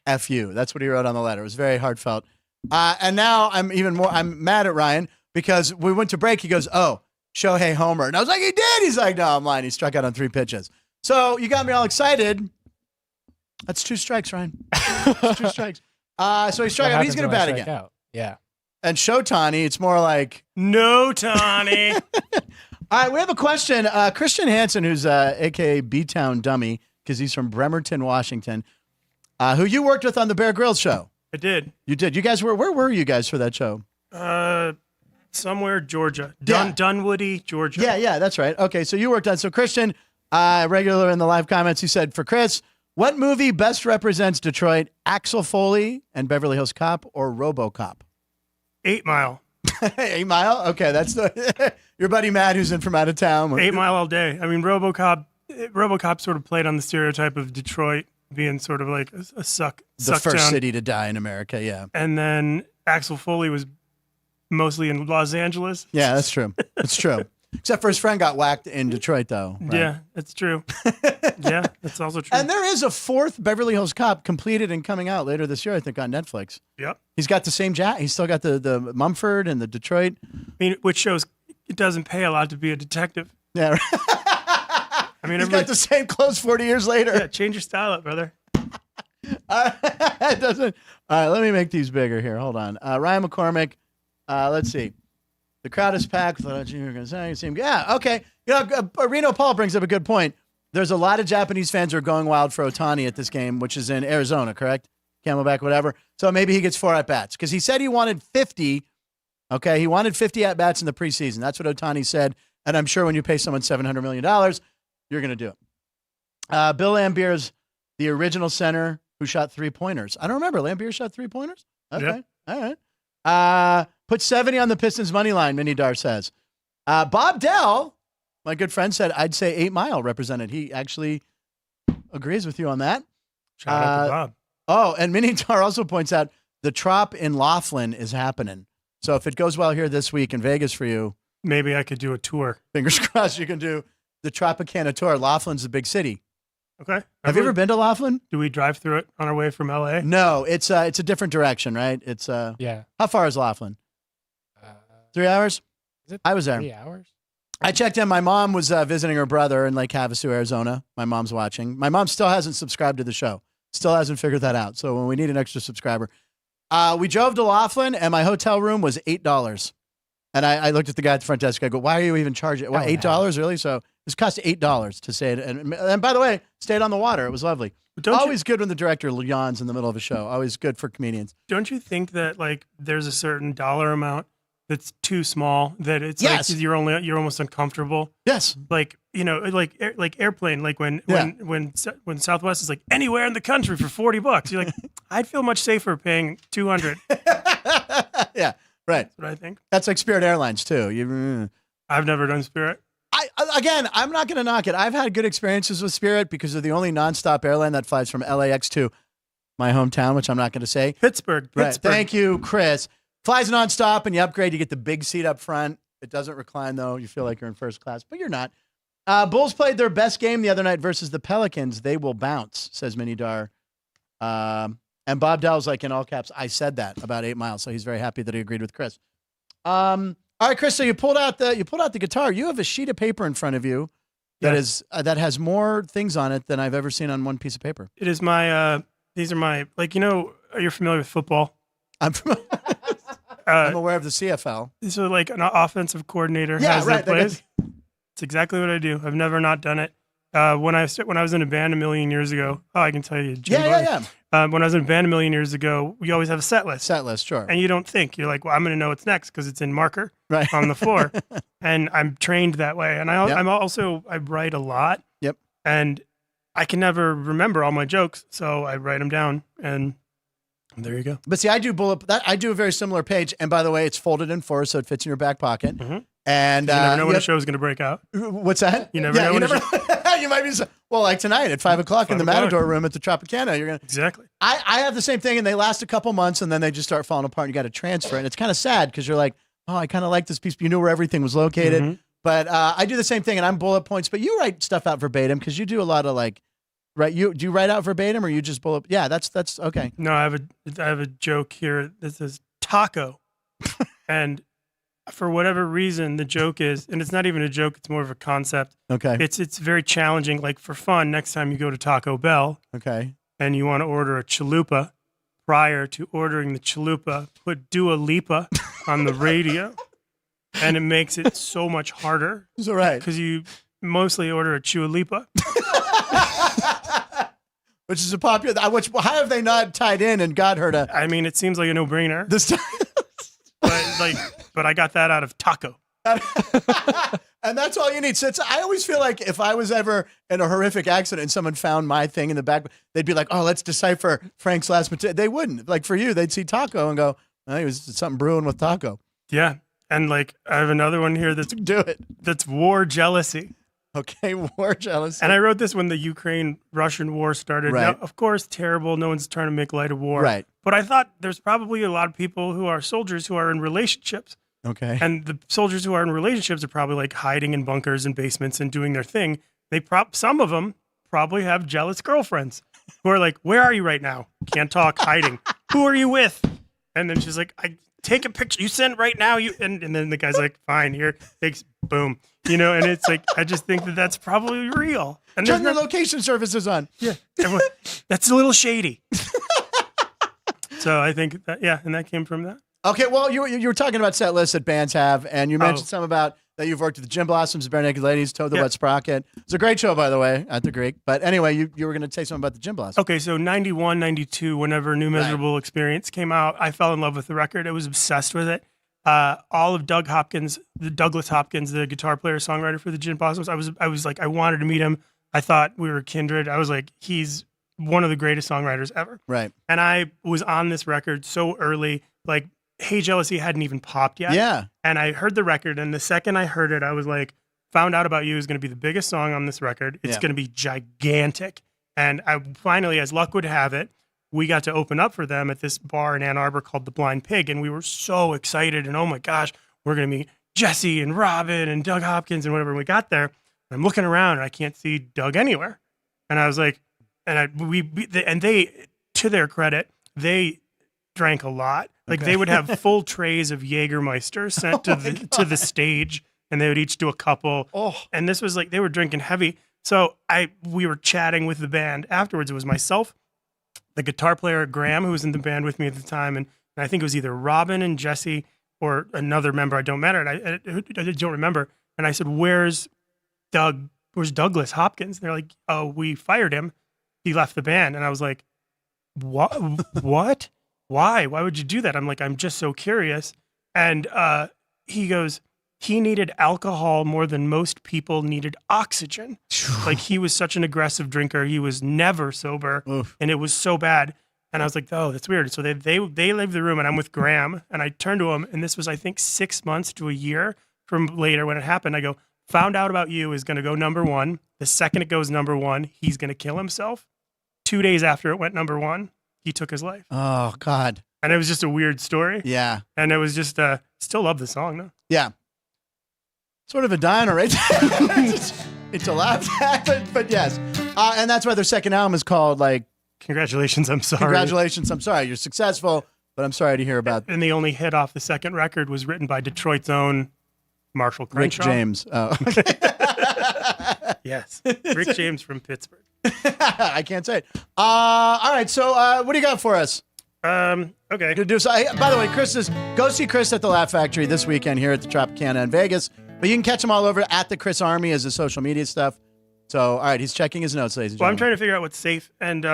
S1: F you. That's what he wrote on the letter. It was very heartfelt. And now I'm mad at Ryan because we went to break. He goes, oh, Shohei homer. And I was like, he did. He's like, no, I'm lying. He struck out on 3 pitches. So you got me all excited. That's 2 strikes, Ryan. That's 2 strikes. So he struck out. He's going to bat again.
S2: Out? Yeah.
S1: And Shotani, it's more like
S3: no, Tani.
S1: All right, we have a question. Christian Hansen, who's a.k.a. B-Town Dummy, because he's from Bremerton, Washington, who you worked with on the Bear Grylls show.
S3: I did.
S1: You did. You guys were, where were you guys for that show?
S3: Somewhere, Georgia. Dunwoody, Georgia.
S1: Yeah, that's right. Okay, so you worked on, so Christian, regular in the live comments, he said, for Chris, what movie best represents Detroit, Axel Foley and Beverly Hills Cop or RoboCop?
S3: 8 Mile.
S1: 8 Mile? Okay, that's the your buddy Matt who's in from out of town.
S3: 8 Mile all day. I mean, RoboCop sort of played on the stereotype of Detroit being sort of like a suck
S1: first
S3: town.
S1: City to die in America, yeah.
S3: And then Axel Foley was mostly in Los Angeles.
S1: Yeah, that's true. That's true. Except for his friend got whacked in Detroit, though. Right?
S3: Yeah, that's true. Yeah, that's also true.
S1: And there is a 4th Beverly Hills Cop completed and coming out later this year, I think, on Netflix.
S3: Yep.
S1: He's got the same jacket. He's still got the Mumford and the Detroit.
S3: I mean, which shows it doesn't pay a lot to be a detective.
S1: Yeah.
S3: I mean,
S1: he's got the same clothes 40 years later.
S3: Yeah, change your style up, brother.
S1: It doesn't. All right, let me make these bigger here. Hold on. Ryan McCormick. Let's see. The crowd is packed. What you were going to say? Yeah, okay. You know, Reno Paul brings up a good point. There's a lot of Japanese fans who are going wild for Ohtani at this game, which is in Arizona, correct? Camelback, whatever. So maybe he gets 4 at-bats because he said he wanted 50. Okay, he wanted 50 at-bats in the preseason. That's what Ohtani said. And I'm sure when you pay someone $700 million, you're going to do it. Bill Lambier the original center who shot 3-pointers. I don't remember. Lambier shot 3-pointers? Okay.
S3: Yep.
S1: All right. Put 70 on the Pistons money line, Minnie Dar says. Bob Dell, my good friend, said I'd say 8 Mile represented. He actually agrees with you on that.
S3: Shout out to Bob.
S1: Oh, and Minnie Dar also points out the Trop in Laughlin is happening. So if it goes well here this week in Vegas for you,
S3: maybe I could do a tour.
S1: Fingers crossed you can do the Tropicana tour. Laughlin's a big city.
S3: Okay.
S1: Have you ever been to Laughlin?
S3: Do we drive through it on our way from LA?
S1: No, it's a different direction, right? It's
S2: Yeah.
S1: How far is Laughlin? 3 hours?
S2: Is it
S1: I was there.
S2: 3 hours?
S1: I checked in. My mom was visiting her brother in Lake Havasu, Arizona. My mom's watching. My mom still hasn't subscribed to the show. Still hasn't figured that out. So when we need an extra subscriber, we drove to Laughlin, and my hotel room was $8. And I looked at the guy at the front desk. I go, "Why are you even charging? What, $8 really?" So it cost $8 to stay. And by the way, stayed on the water. It was lovely. Always good when the director yawns in the middle of a show. Always good for comedians.
S3: Don't you think that like there's a certain dollar amount that's too small that it's
S1: Yes.
S3: like you're almost uncomfortable?
S1: Yes.
S3: Like, you know, like airplane, like when Southwest is like anywhere in the country for $40, you're like, I'd feel much safer paying $200.
S1: Yeah, right.
S3: That's what I think.
S1: That's like Spirit Airlines too.
S3: I've never done Spirit.
S1: I'm not going to knock it. I've had good experiences with Spirit because they're the only nonstop airline that flies from LAX to my hometown, which I'm not going to say.
S3: Pittsburgh.
S1: Right. Thank you, Chris. Flies nonstop, and you upgrade. You get the big seat up front. It doesn't recline, though. You feel like you're in first class, but you're not. Bulls played their best game the other night versus the Pelicans. They will bounce, says Minnie Dar. And Bob Dowell's like, in all caps, I said that about 8 Miles, so he's very happy that he agreed with Chris. All right, Chris. So you pulled out the guitar. You have a sheet of paper in front of you that is that has more things on it than I've ever seen on one piece of paper.
S3: It is my. These are my, like, you know, are you familiar with football?
S1: I'm aware of the CFL.
S3: So like an offensive coordinator has that plays. It's exactly what I do. I've never not done it. When I was in a band a million years ago, I can tell you.
S1: Yeah.
S3: When I was in a band a million years ago, we always have a set list.
S1: Sure.
S3: And you don't think. You're like, well, I'm going to know what's next because it's in marker
S1: right
S3: on the floor. And I'm trained that way. And I write a lot.
S1: Yep.
S3: And I can never remember all my jokes, so I write them down, and there you go.
S1: But see, I do a very similar page, and by the way, it's folded in four, so it fits in your back pocket.
S3: Mm-hmm.
S1: And
S3: you never know when a show is going to break out.
S1: What's that?
S3: You never know.
S1: You might be like tonight at 5 o'clock in the Matador room at the Tropicana. You're gonna
S3: exactly.
S1: I have the same thing, and they last a couple months, and then they just start falling apart. And you got to transfer, and it's kind of sad because you're like, oh, I kind of like this piece. You knew where everything was located,
S3: Mm-hmm.
S1: but I do the same thing, and I'm bullet points. But you write stuff out verbatim because you do a lot of like. Right, do you write out verbatim or you just bullet? Yeah, that's okay.
S3: No, I have a joke here that says taco, and for whatever reason, the joke is, and it's not even a joke; it's more of a concept.
S1: Okay,
S3: it's very challenging. Like for fun, next time you go to Taco Bell,
S1: okay,
S3: and you want to order a chalupa, prior to ordering the chalupa, put Dua Lipa on the radio, and it makes it so much harder.
S1: So right,
S3: because you mostly order a Chua Lipa.
S1: Which is a popular. How have they not tied in and got her to?
S3: I mean, it seems like a no-brainer.
S1: This time,
S3: but I got that out of taco.
S1: And that's all you need. So I always feel like if I was ever in a horrific accident and someone found my thing in the back, they'd be like, "Oh, let's decipher Frank's last material." They wouldn't. Like for you, they'd see taco and go, "Oh, it was something brewing with taco."
S3: Yeah, and like I have another one here that's
S1: do it.
S3: That's war jealousy.
S1: Okay, war jealousy.
S3: And I wrote this when the Ukraine-Russian war started.
S1: Right.
S3: Now, of course, terrible. No one's trying to make light of war.
S1: Right.
S3: But I thought there's probably a lot of people who are soldiers who are in relationships.
S1: Okay.
S3: And the soldiers who are in relationships are probably like hiding in bunkers and basements and doing their thing. Some of them probably have jealous girlfriends who are like, "Where are you right now? Can't talk, hiding. Who are you with?" And then she's like, "I take a picture. You send right now. And then the guy's like, "Fine, here, takes boom." You know, and it's like, I just think that that's probably real. And
S1: turn your location services on.
S3: Yeah, that's a little shady. So I think that, and that came from that.
S1: Okay, well, you were talking about set lists that bands have, and you mentioned some about that you've worked with the Gin Blossoms, Bare Naked Ladies, Toad the Wet Sprocket. It's a great show, by the way, at the Greek. But anyway, you were going to say something about the Gin Blossoms.
S3: Okay, so 91, 92, whenever New Miserable Experience came out, I fell in love with the record. I was obsessed with it. All of Douglas Hopkins, the guitar player, songwriter for the Gin Blossoms, I was like, I wanted to meet him. I thought we were kindred. I was like, he's one of the greatest songwriters ever.
S1: Right.
S3: And I was on this record so early, like, Hey Jealousy hadn't even popped yet.
S1: Yeah.
S3: And I heard the record, and the second I heard it, I was like, Found Out About You is going to be the biggest song on this record. It's going to be gigantic. And I finally, as luck would have it, we got to open up for them at this bar in Ann Arbor called The Blind Pig. And we were so excited. And oh my gosh, we're going to meet Jesse and Robin and Doug Hopkins and whatever. And we got there. I'm looking around and I can't see Doug anywhere. And I was like, and they, to their credit, they drank a lot. Like they would have full trays of Jägermeister sent to the stage, and they would each do a couple.
S1: Oh.
S3: And this was like, they were drinking heavy. So we were chatting with the band afterwards. It was myself, the guitar player, Graham, who was in the band with me at the time. And I think it was either Robin and Jesse or another member. I don't matter. And I don't remember. And I said, where's Douglas Hopkins? And they're like, oh, we fired him. He left the band. And I was like, what? What? Why would you do that? I'm like, I'm just so curious. And he goes, he needed alcohol more than most people needed oxygen. Like he was such an aggressive drinker. He was never sober.
S1: Oof.
S3: And it was so bad. And I was like, oh, that's weird. So they leave the room and I'm with Graham and I turned to him and this was, I think, 6 months to a year from later when it happened. I go, found out about you is going to go number one. The second it goes number one, he's going to kill himself. 2 days after it went number one, he took his life.
S1: Oh, God.
S3: And it was just a weird story.
S1: Yeah.
S3: And it was just, still love the song though.
S1: Yeah. Sort of a downer, right? It's a laugh at, but yes. And that's why their second album is called like,
S3: Congratulations, I'm sorry.
S1: Congratulations, I'm sorry. You're successful, but I'm sorry to hear about
S3: And the only hit off the second record was written by Detroit's own Marshall Crenshaw.
S1: Rick James. Oh, okay.
S3: Yes. Rick James from Pittsburgh.
S1: I can't say it. All right, so what do you got for us?
S3: Okay.
S1: To do so. By the way, go see Chris at the Laugh Factory this weekend here at the Tropicana in Vegas. But you can catch him all over at the Chris Army as the social media stuff. So, all right, he's checking his notes, ladies and
S3: Well,
S1: gentlemen.
S3: I'm trying to figure out what's safe. And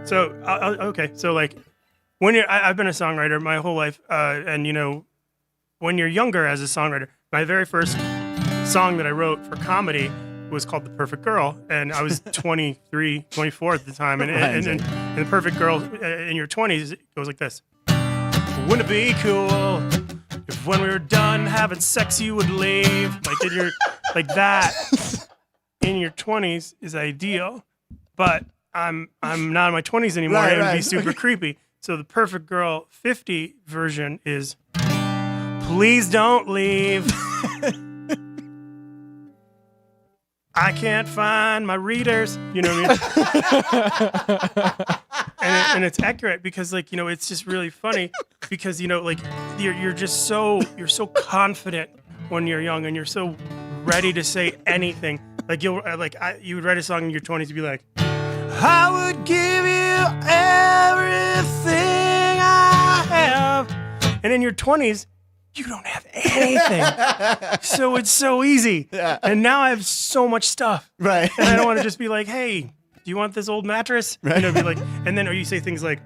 S3: so, okay. So, like, when I've been a songwriter my whole life. And, you know, when you're younger as a songwriter, my very first song that I wrote for comedy was called The Perfect Girl. And I was 23, 24 at the time. And The Perfect Girl in your 20s, it goes like this. Wouldn't it be cool if when we were done having sex, you would leave? Like, like that in your 20s is ideal. But I'm not in my 20s anymore.
S1: Right,
S3: It would
S1: right.
S3: be super creepy. So the Perfect Girl 50 version is, please don't leave. I can't find my readers. You know what I mean? and it's accurate because, like, you know, it's just really funny because, you know, like you're so confident when you're young and you're so ready to say anything. Like you would write a song in your 20s and be like, I would give you everything I have. And in your 20s, you don't have anything. So it's so easy.
S1: Yeah.
S3: And now I have so much stuff.
S1: Right.
S3: And I don't want to just be like, hey, do you want this old mattress?
S1: Right.
S3: You know, be like, and then or you say things like,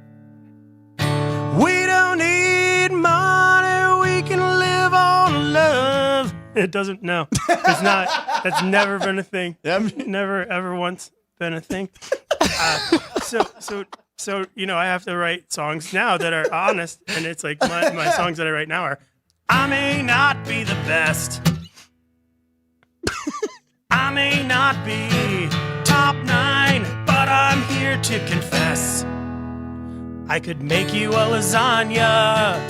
S3: we don't need money, we can live on love. It doesn't, no. It's not, that's never been a thing.
S1: Yep.
S3: Never, ever once been a thing. So, you know, I have to write songs now that are honest. And it's like, my songs that I write now are, I may not be the best. I may not be top 9, but I'm here to confess. I could make you a lasagna.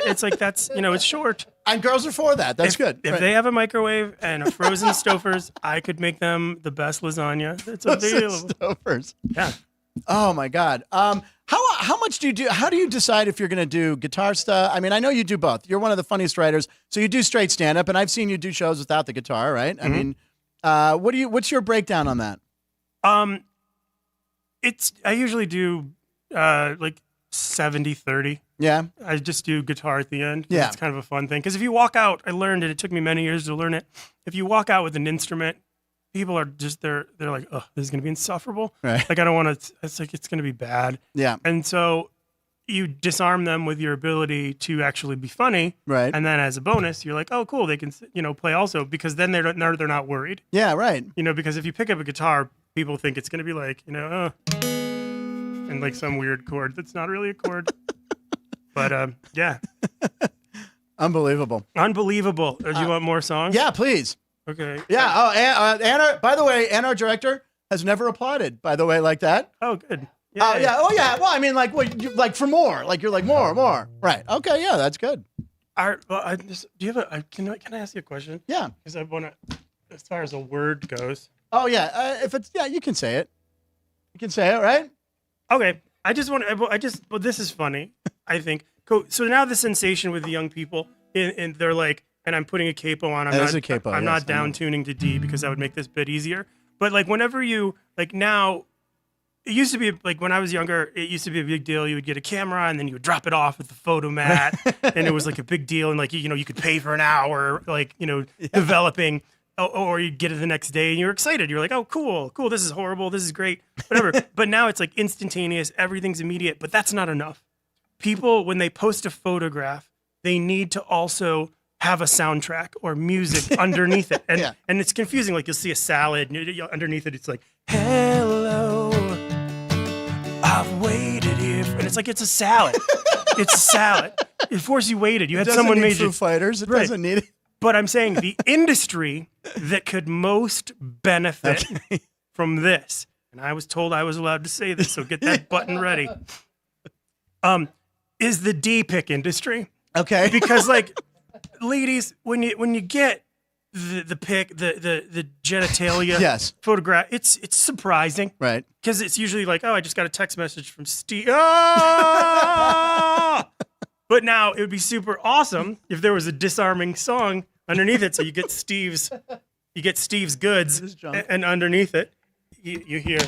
S3: It's like, that's, you know, it's short.
S1: And girls are for that. That's good.
S3: If
S1: Right.
S3: they have a microwave and a frozen Stouffer's, I could make them the best lasagna. It's available.
S1: Stouffer's.
S3: Yeah.
S1: Oh my God. How much do you do? How do you decide if you're going to do guitar stuff? I mean, I know you do both. You're one of the funniest writers, so you do straight stand up, and I've seen you do shows without the guitar, right?
S3: Mm-hmm.
S1: I mean, what's your breakdown on that?
S3: I usually do like 70-30.
S1: Yeah.
S3: I just do guitar at the end.
S1: Yeah.
S3: It's kind of a fun thing. Because if you walk out, I learned it. It took me many years to learn it. If you walk out with an instrument, people are just, they're like, oh, this is going to be insufferable.
S1: Right.
S3: Like, I don't want to, it's like, it's going to be bad.
S1: Yeah.
S3: And so you disarm them with your ability to actually be funny.
S1: Right.
S3: And then as a bonus, you're like, oh, cool. They can, you know, play also, because then they're not worried.
S1: Yeah. Right.
S3: You know, because if you pick up a guitar, people think it's going to be like, you know, and like some weird chord that's not really a chord. But yeah.
S1: Unbelievable.
S3: Unbelievable. Do you want more songs?
S1: Yeah, please.
S3: Okay.
S1: Yeah. Oh, Anna. By the way, Anna, our director, has never applauded. By the way, like that.
S3: Oh, good.
S1: Yeah. Oh, yeah. Well, I mean, like, like for more. Like you're like more. Right. Okay. Yeah, that's good.
S3: Do you have can I ask you a question?
S1: Yeah.
S3: Because I want to. as far as a word goes.
S1: Oh yeah, if it's you can say it. You can say it, right?
S3: Okay. Well, this is funny. I think. Cool. So now the sensation with the young people, and they're like, and I'm putting a capo on. I'm not down tuning to D because that would make this bit easier. But like whenever you like now, it used to be like when I was younger, it used to be a big deal. You would get a camera and then you would drop it off at the photo mat, and it was like a big deal. And like you could pay for an hour, like developing. Or you'd get it the next day and you're excited. You're like, oh, cool. This is horrible. This is great. Whatever. But now it's like instantaneous. Everything's immediate. But that's not enough. People, when they post a photograph, they need to also have a soundtrack or music underneath it. And it's confusing. Like you'll see a salad and underneath it, it's like, hello, I've waited here. And it's like, it's a salad. It's a salad. Of course you waited. You had someone made
S1: Foo Fighters. It doesn't need it.
S3: But I'm saying the industry that could most benefit from this, and I was told I was allowed to say this, so get that button ready, is the D-pick industry.
S1: Okay.
S3: Because like, ladies, when you get the pic, the genitalia photograph, it's surprising.
S1: Right.
S3: Because it's usually like, oh, I just got a text message from Steve. Ah! But now it would be super awesome if there was a disarming song underneath it, so you get Steve's goods, and underneath it, you hear.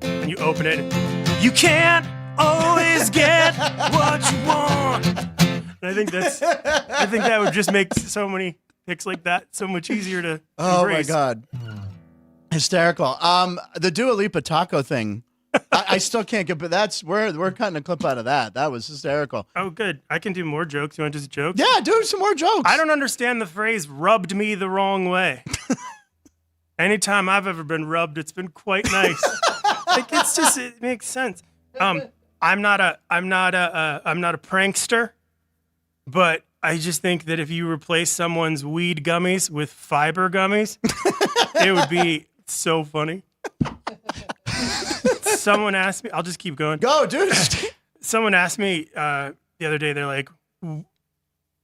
S3: And you open it. You can't always get what you want. And I think that would just make so many pics like that so much easier to embrace.
S1: My God. Hysterical. The Dua Lipa taco thing. I still can't get, but we're cutting a clip out of that. That was hysterical.
S3: Oh, good. I can do more jokes. You want just jokes?
S1: Yeah, do some more jokes.
S3: I don't understand the phrase "rubbed me the wrong way." Anytime I've ever been rubbed, it's been quite nice. Like it makes sense. I'm not a prankster, but I just think that if you replace someone's weed gummies with fiber gummies, it would be so funny. Someone asked me, I'll just keep going.
S1: Go, dude.
S3: Someone asked me the other day, they're like,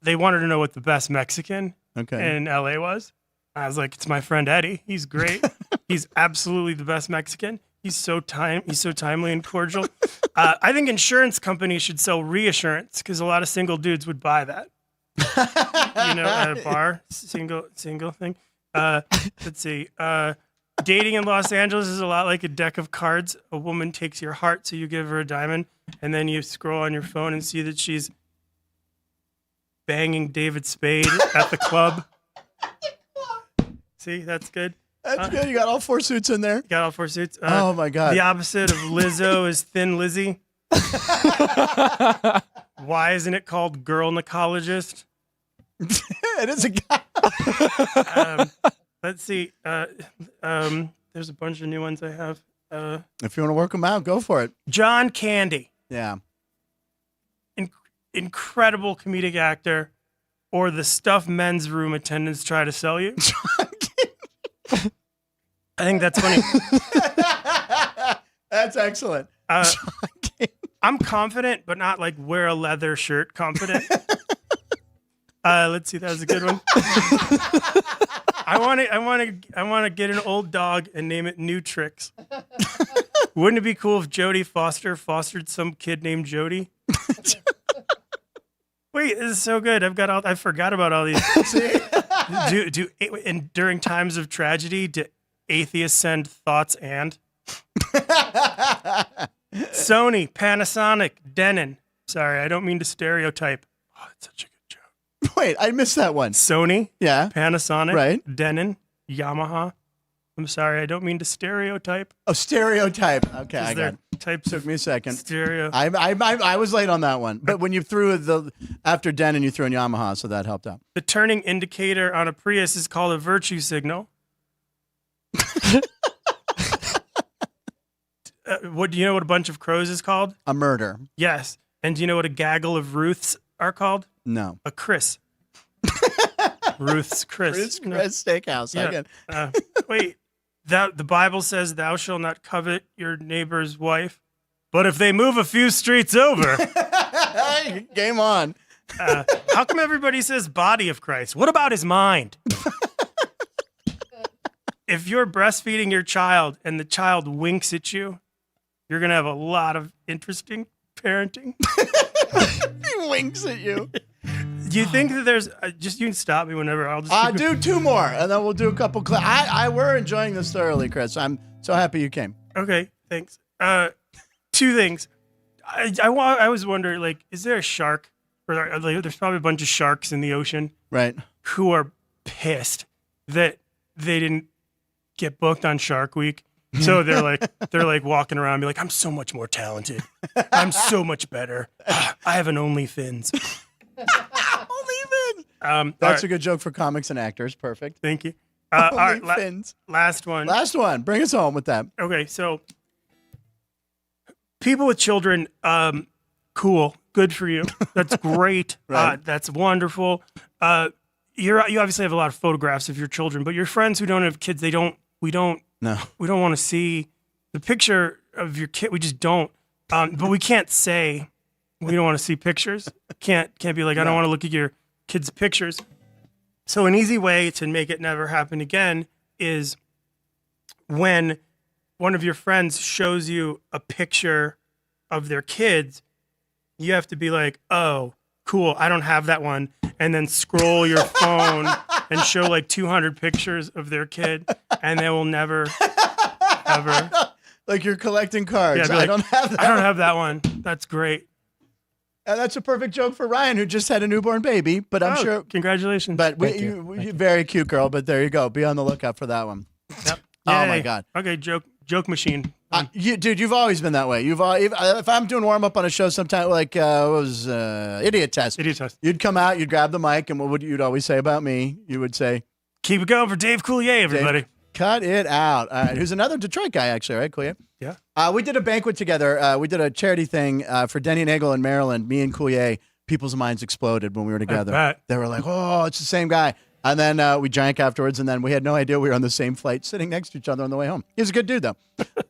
S3: they wanted to know what the best Mexican in LA was. I was like, it's my friend Eddie. He's great. He's absolutely the best Mexican. He's so timely and cordial. I think insurance companies should sell reassurance because a lot of single dudes would buy that. At a bar, single thing. Let's see. Dating in Los Angeles is a lot like a deck of cards. A woman takes your heart, so you give her a diamond, and then you scroll on your phone and see that she's banging David Spade at the club. See, that's good.
S1: That's good. You got all four suits in there.
S3: Got all four suits.
S1: Oh my God.
S3: The opposite of Lizzo is Thin Lizzy. Why isn't it called Girl Nicologist?
S1: It is a guy.
S3: Let's see. There's a bunch of new ones I have.
S1: If you want to work them out, go for it.
S3: John Candy.
S1: Yeah.
S3: Incredible comedic actor. Or the stuff men's room attendants try to sell you. I think that's funny.
S1: That's excellent.
S3: I'm confident, but not like wear a leather shirt confident. Let's see. That was a good one. I want to get an old dog and name it New Tricks. Wouldn't it be cool if Jodie Foster fostered some kid named Jody? Wait, this is so good. I forgot about all these. And during times of tragedy, do atheists send thoughts and? Sony, Panasonic, Denon. Sorry, I don't mean to stereotype. Oh, that's such a good joke.
S1: Wait, I missed that one.
S3: Sony,
S1: yeah,
S3: Panasonic,
S1: right,
S3: Denon, Yamaha. I'm sorry, I don't mean to stereotype.
S1: Oh, stereotype. Okay, I got it.
S3: Took
S1: me a second.
S3: Stereo.
S1: I was late on that one, but when you threw after Denon, you threw in Yamaha, so that helped out.
S3: The turning indicator on a Prius is called a virtue signal. What do you know what a bunch of crows is called?
S1: A murder.
S3: Yes. And do you know what a gaggle of Ruths are called?
S1: No.
S3: A Chris. Ruth's Chris.
S1: Ruth's Chris Steakhouse.
S3: Yeah. Wait. The Bible says thou shalt not covet your neighbor's wife, but if they move a few streets over.
S1: Game on.
S3: How come everybody says body of Christ? What about his mind? If you're breastfeeding your child and the child winks at you, you're going to have a lot of interesting parenting.
S1: He winks at you.
S3: Do you think that there's you can stop me whenever. I'll just
S1: do 2 more, and then we'll do a couple clips. We're enjoying this thoroughly, Chris. I'm so happy you came.
S3: Okay, thanks. 2 things. I was wondering, like, is there a shark? Or there's probably a bunch of sharks in the ocean,
S1: right?
S3: Who are pissed that they didn't get booked on Shark Week. So they're like walking around and be like, I'm so much more talented. I'm so much better. I have an OnlyFins.
S1: OnlyFins. That's a good joke for comics and actors. Perfect.
S3: Thank you.
S1: OnlyFins.
S3: Last one.
S1: Last one. Bring us home with that.
S3: Okay, so people with children, cool. Good for you. That's great.
S1: Right.
S3: That's wonderful. You obviously have a lot of photographs of your children, but your friends who don't have kids, we don't want to see the picture of your kid. We just don't. But we can't say we don't want to see pictures. Can't be like, I don't want to look at your kids' pictures. So an easy way to make it never happen again is when one of your friends shows you a picture of their kids, you have to be like, oh, cool, I don't have that one. And then scroll your phone and show like 200 pictures of their kid, and they will never, ever.
S1: Like you're collecting cards.
S3: Yeah,
S1: I don't have that.
S3: I don't have that one. That's great.
S1: And that's a perfect joke for Ryan, who just had a newborn baby. But I'm sure.
S3: Congratulations.
S1: But you very cute girl. But there you go. Be on the lookout for that one.
S3: Yep.
S1: Oh my God.
S3: Okay, joke machine.
S1: Dude, you've always been that way. If I'm doing warm up on a show, sometime like Idiot Test.
S3: Idiot Test.
S1: You'd come out, you'd grab the mic, and what would you'd always say about me? You would say,
S3: "Keep it going for Dave Coulier, everybody."
S1: Cut it out. All right, who's another Detroit guy, actually, right, Coulier?
S3: Yeah.
S1: We did a banquet together. We did a charity thing for Denny Nagel in Maryland. Me and Coulier. People's minds exploded when we were together.
S3: I bet.
S1: They were like, "Oh, it's the same guy." And then we drank afterwards, and then we had no idea we were on the same flight, sitting next to each other on the way home. He was a good dude, though.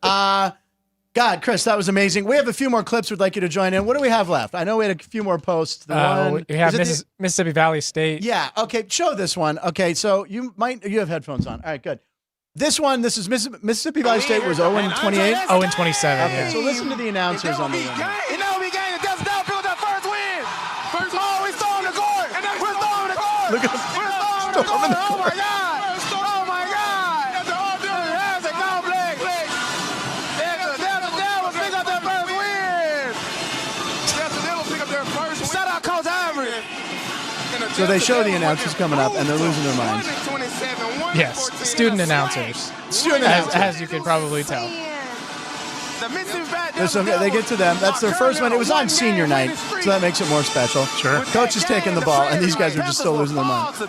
S1: God, Chris, that was amazing. We have a few more clips we'd like you to join in. What do we have left? I know we had a few more posts.
S2: We have Mississippi Valley State.
S1: Yeah, okay, show this one. Okay, so you have headphones on. All right, good. This is Mississippi Valley State was 0-28?
S2: 0-27,
S1: Okay,
S2: yeah.
S1: so listen to the announcers on the win.
S6: You know we gained it. That's Downfield that first win. Oh, we stormed the court. We're storming the court.
S1: Look at him.
S6: We're storming the court. Oh, my God. Oh, my God. That's a complex. Devils pick up their first win. Devils pick up their first win. Shout out Coach Ivory.
S1: So they show the announcers coming up, and they're losing their minds.
S2: Yes, student announcers. As you could probably tell.
S1: They get to them. That's their first one. It was on senior night, so that makes it more special.
S3: Sure.
S1: Coach is taking the ball, and these guys are just still losing their minds.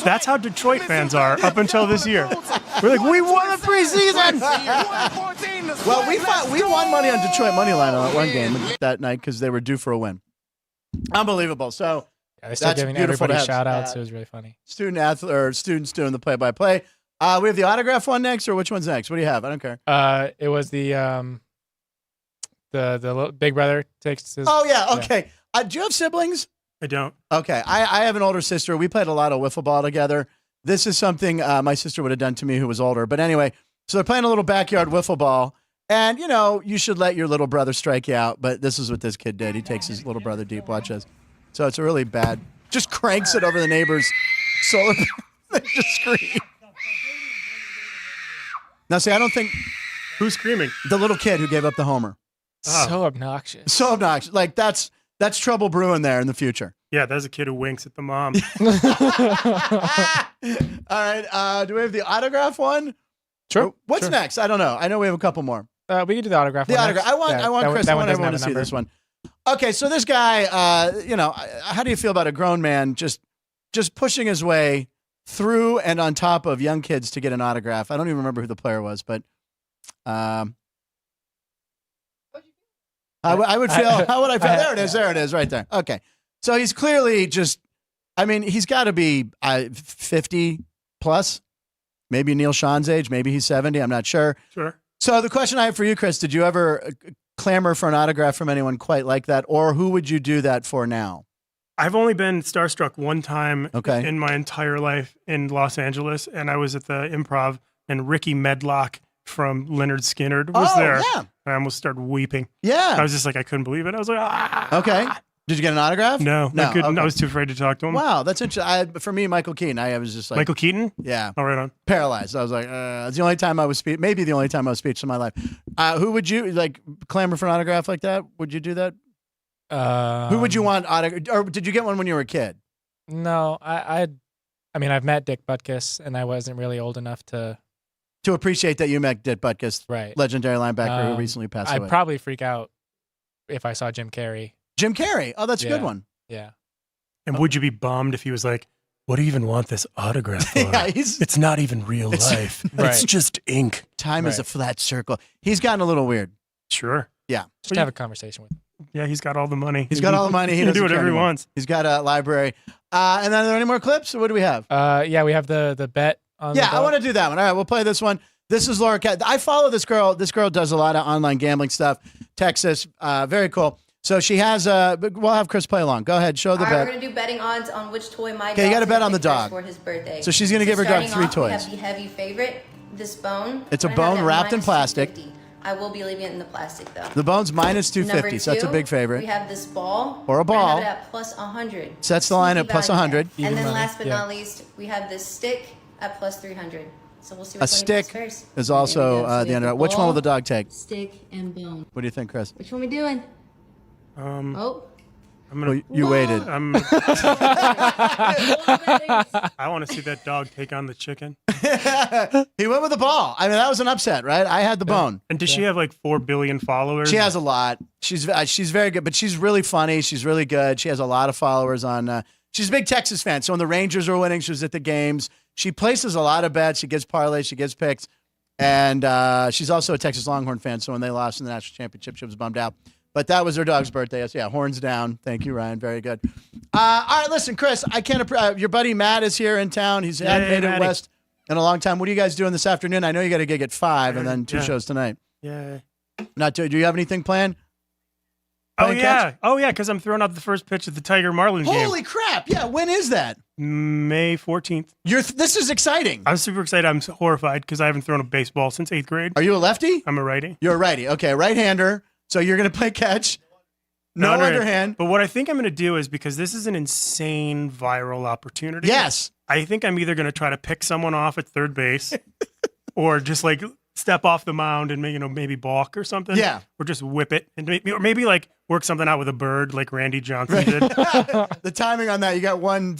S3: That's how Detroit fans are up until this year. We're like, we won the preseason.
S1: Well, we won money on Detroit money line on that one game that night because they were due for a win. Unbelievable. So
S2: yeah, they're still giving everybody shout outs. It was really funny.
S1: Students doing the play-by-play. We have the autograph one next, or which one's next? What do you have? I don't care.
S2: It was the little big brother takes his.
S1: Oh yeah, okay. Yeah. Do you have siblings?
S3: I don't.
S1: Okay, I have an older sister. We played a lot of wiffle ball together. This is something my sister would have done to me who was older. But anyway, so they're playing a little backyard wiffle ball. And, you should let your little brother strike you out. But this is what this kid did. He takes his little brother deep. Watch this. So it's a really bad. Just cranks it over the neighbor's solar. They just scream. Now, see, I don't think.
S3: Who's screaming?
S1: The little kid who gave up the homer.
S2: So obnoxious.
S1: So obnoxious. Like, that's trouble brewing there in the future.
S3: Yeah, there's a kid who winks at the mom.
S1: All right. Do we have the autograph one?
S2: Sure.
S1: What's
S2: sure.
S1: next? I don't know. I know we have a couple more.
S2: We can do the autograph.
S1: The autograph. I want Chris. I want everyone to see this one. Okay, so this guy, how do you feel about a grown man just pushing his way through and on top of young kids to get an autograph? I don't even remember who the player was, but I would feel. How would I feel? There it is. There it is. Right there. Okay. So he's clearly he's got to be 50 plus. Maybe Neil Sean's age. Maybe he's 70. I'm not sure.
S3: Sure.
S1: So the question I have for you, Chris, did you ever clamor for an autograph from anyone quite like that? Or who would you do that for now?
S3: I've only been starstruck one time in my entire life in Los Angeles, and I was at the Improv, and Ricky Medlock from Leonard Skinner was there. Yeah. I almost started weeping.
S1: Yeah.
S3: I was just like, I couldn't believe it. I was like, ah.
S1: Okay. Did you get an autograph?
S3: No, I couldn't.
S1: Okay.
S3: I was too afraid to talk to him.
S1: Wow, that's interesting. For me, Michael Keaton, I was just like...
S3: Michael Keaton?
S1: Yeah.
S3: Oh, right on.
S1: Paralyzed. I was like, it's the only time I was maybe the only time I was speechless in my life. Who would you, like, clamor for an autograph like that? Would you do that? Who would you want autograph? Or did you get one when you were a kid?
S2: No, I mean, I've met Dick Butkus, and I wasn't really old enough to
S1: appreciate that you met Dick Butkus,
S2: right?
S1: Legendary linebacker who recently passed away.
S2: I'd probably freak out if I saw Jim Carrey.
S1: Jim Carrey. Oh, that's a good one.
S2: Yeah.
S3: And would you be bummed if he was like, "What do you even want this autograph for? It's not even real life.
S2: Right.
S3: It's just ink.
S1: Time is a flat circle." He's gotten a little weird.
S3: Sure.
S1: Yeah.
S2: Just have a conversation with him.
S3: Yeah, he's got all the money.
S1: He's got all the money. He
S3: can do whatever he wants.
S1: He's got a library. And then are there any more clips? Or what do we have?
S2: Yeah, we have the bet on the
S1: I want to do that one. All right, we'll play this one. This is Laura Cat. I follow this girl. This girl does a lot of online gambling stuff. Texas. Very cool. So she has we'll have Chris play along. Go ahead, show the bet.
S8: We're going to do betting odds on which toy my dog
S1: you got to bet on the dog.
S8: for his birthday.
S1: So she's going to give her dog 3 toys.
S8: We have the heavy favorite, this bone.
S1: It's a bone wrapped in plastic.
S8: I will be leaving it in the plastic, though.
S1: The bone's minus 250, so that's a big favorite.
S8: We have this ball.
S1: Or a ball.
S8: We have it at plus 100.
S1: Sets the line at plus 100.
S8: And then last but not least, we have this stick at plus 300. So we'll see which
S1: a
S8: one
S1: stick
S8: first.
S1: is also the under. Which one will the dog take?
S8: Stick and bone.
S1: What do you think, Chris?
S8: Which one we doing?
S1: You waited.
S3: I want to see that dog take on the chicken.
S1: He went with the ball. I mean, that was an upset, right? I had the bone.
S3: And does she have like 4 billion followers?
S1: She has a lot. She's very good, but she's really funny. She's really good. She has a lot of followers on. She's a big Texas fan. So when the Rangers were winning, she was at the games. She places a lot of bets. She gets parlays. She gets picks. And she's also a Texas Longhorn fan. So when they lost in the national championship, she was bummed out. But that was her dog's birthday. So yeah, horns down. Thank you, Ryan. Very good. All right, listen, Chris, I can't. Your buddy Matt is here in town. He's hadn't made it west in a long time. What are you guys doing this afternoon? I know you got a gig at 5 and then 2 shows tonight.
S3: Yeah.
S1: Do you have anything planned?
S3: Oh yeah, because I'm throwing out the first pitch at the Tiger Marlins game.
S1: Holy crap! Yeah, when is that?
S3: May 14th.
S1: This is exciting.
S3: I'm super excited. I'm horrified because I haven't thrown a baseball since 8th grade.
S1: Are you a lefty?
S3: I'm a righty.
S1: You're a righty. Okay, right-hander. So you're going to play catch. No underhand.
S3: But what I think I'm going to do is, because this is an insane viral opportunity.
S1: Yes.
S3: I think I'm either going to try to pick someone off at third base or just like step off the mound and maybe balk or something.
S1: Yeah.
S3: Or just whip it. And maybe like work something out with a bird like Randy Johnson did.
S1: The timing on that, you got one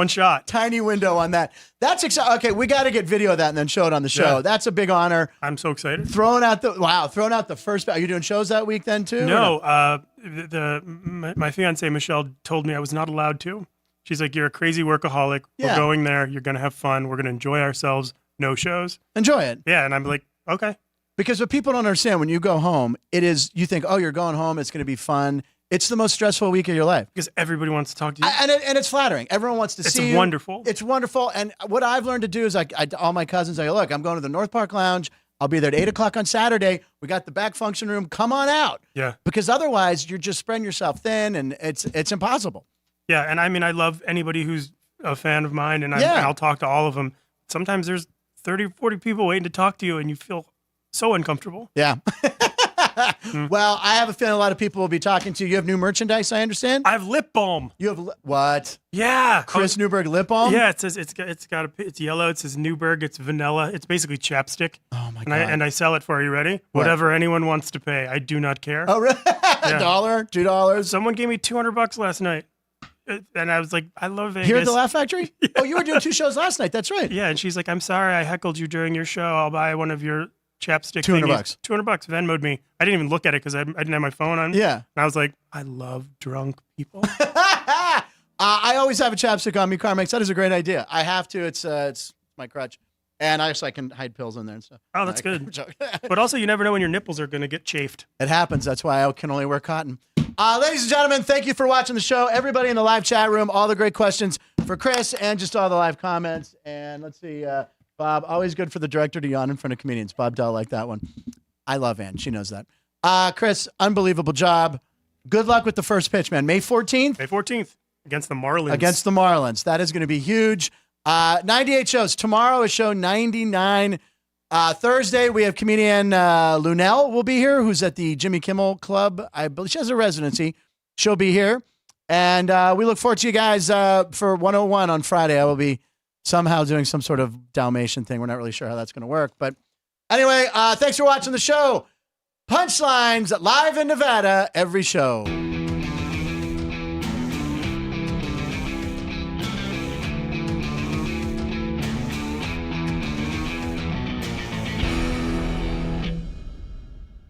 S3: shot.
S1: Tiny window on that. That's exciting. Okay, we got to get video of that and then show it on the show. Yeah. That's a big honor.
S3: I'm so excited.
S1: Throwing out the first. Are you doing shows that week then too?
S3: No. My fiance Michelle told me I was not allowed to. She's like, "You're a crazy workaholic.
S1: Yeah.
S3: We're going there. You're going to have fun. We're going to enjoy ourselves. No shows.
S1: Enjoy it."
S3: Yeah, and I'm like, okay.
S1: Because what people don't understand, when you go home, you think, oh, you're going home, it's going to be fun. It's the most stressful week of your life.
S3: Because everybody wants to talk to you.
S1: And it's flattering. Everyone wants to see you.
S3: It's wonderful.
S1: It's wonderful. And what I've learned to do is all my cousins, I go, look, I'm going to the North Park Lounge. I'll be there at 8 o'clock on Saturday. We got the back function room. Come on out.
S3: Yeah.
S1: Because otherwise, you're just spreading yourself thin, and it's impossible.
S3: Yeah, and I mean, I love anybody who's a fan of mine, and I'll talk to all of them. Sometimes there's 30 or 40 people waiting to talk to you, and you feel so uncomfortable.
S1: Yeah. Well, I have a feeling a lot of people will be talking to you. You have new merchandise, I understand?
S3: I have lip balm.
S1: You have what?
S3: Yeah.
S1: Chris Newberg lip balm?
S3: Yeah, it's yellow. It says Newberg. It's vanilla. It's basically chapstick.
S1: Oh, my God.
S3: And I sell it for, are you ready?
S1: What?
S3: Whatever anyone wants to pay. I do not care.
S1: Oh, really?
S3: Yeah.
S1: $1? $2?
S3: Someone gave me $200 last night. And I was like, I love Vegas.
S1: Here at the Laugh Factory? Yeah. Oh, you were doing 2 shows last night. That's right.
S3: Yeah, and she's like, I'm sorry I heckled you during your show. I'll buy one of your chapstick
S1: $200.
S3: $200. Venmo'd me. I didn't even look at it because I didn't have my phone on.
S1: Yeah.
S3: And I was like, I love drunk people.
S1: I always have a chapstick on me. Carmex, that is a great idea. I have to. It's my crutch. And I can hide pills in there and stuff.
S3: Oh, that's good. But also, you never know when your nipples are going to get chafed.
S1: It happens. That's why I can only wear cotton. Ladies and gentlemen, thank you for watching the show. Everybody in the live chat room, all the great questions for Chris and just all the live comments. And let's see, Bob, always good for the director to yawn in front of comedians. Bob Dell liked that one. I love Ann. She knows that. Chris, unbelievable job. Good luck with the first pitch, man. May 14th?
S3: May 14th against the Marlins.
S1: Against the Marlins. That is going to be huge. 98 shows. Tomorrow is show 99. Thursday, we have comedian Lunell will be here, who's at the Jimmy Kimmel Club. I believe she has a residency. She'll be here. And we look forward to you guys for 101 on Friday. I will be somehow doing some sort of Dalmatian thing. We're not really sure how that's going to work. But anyway, thanks for watching the show. Punchlines live in Nevada every show.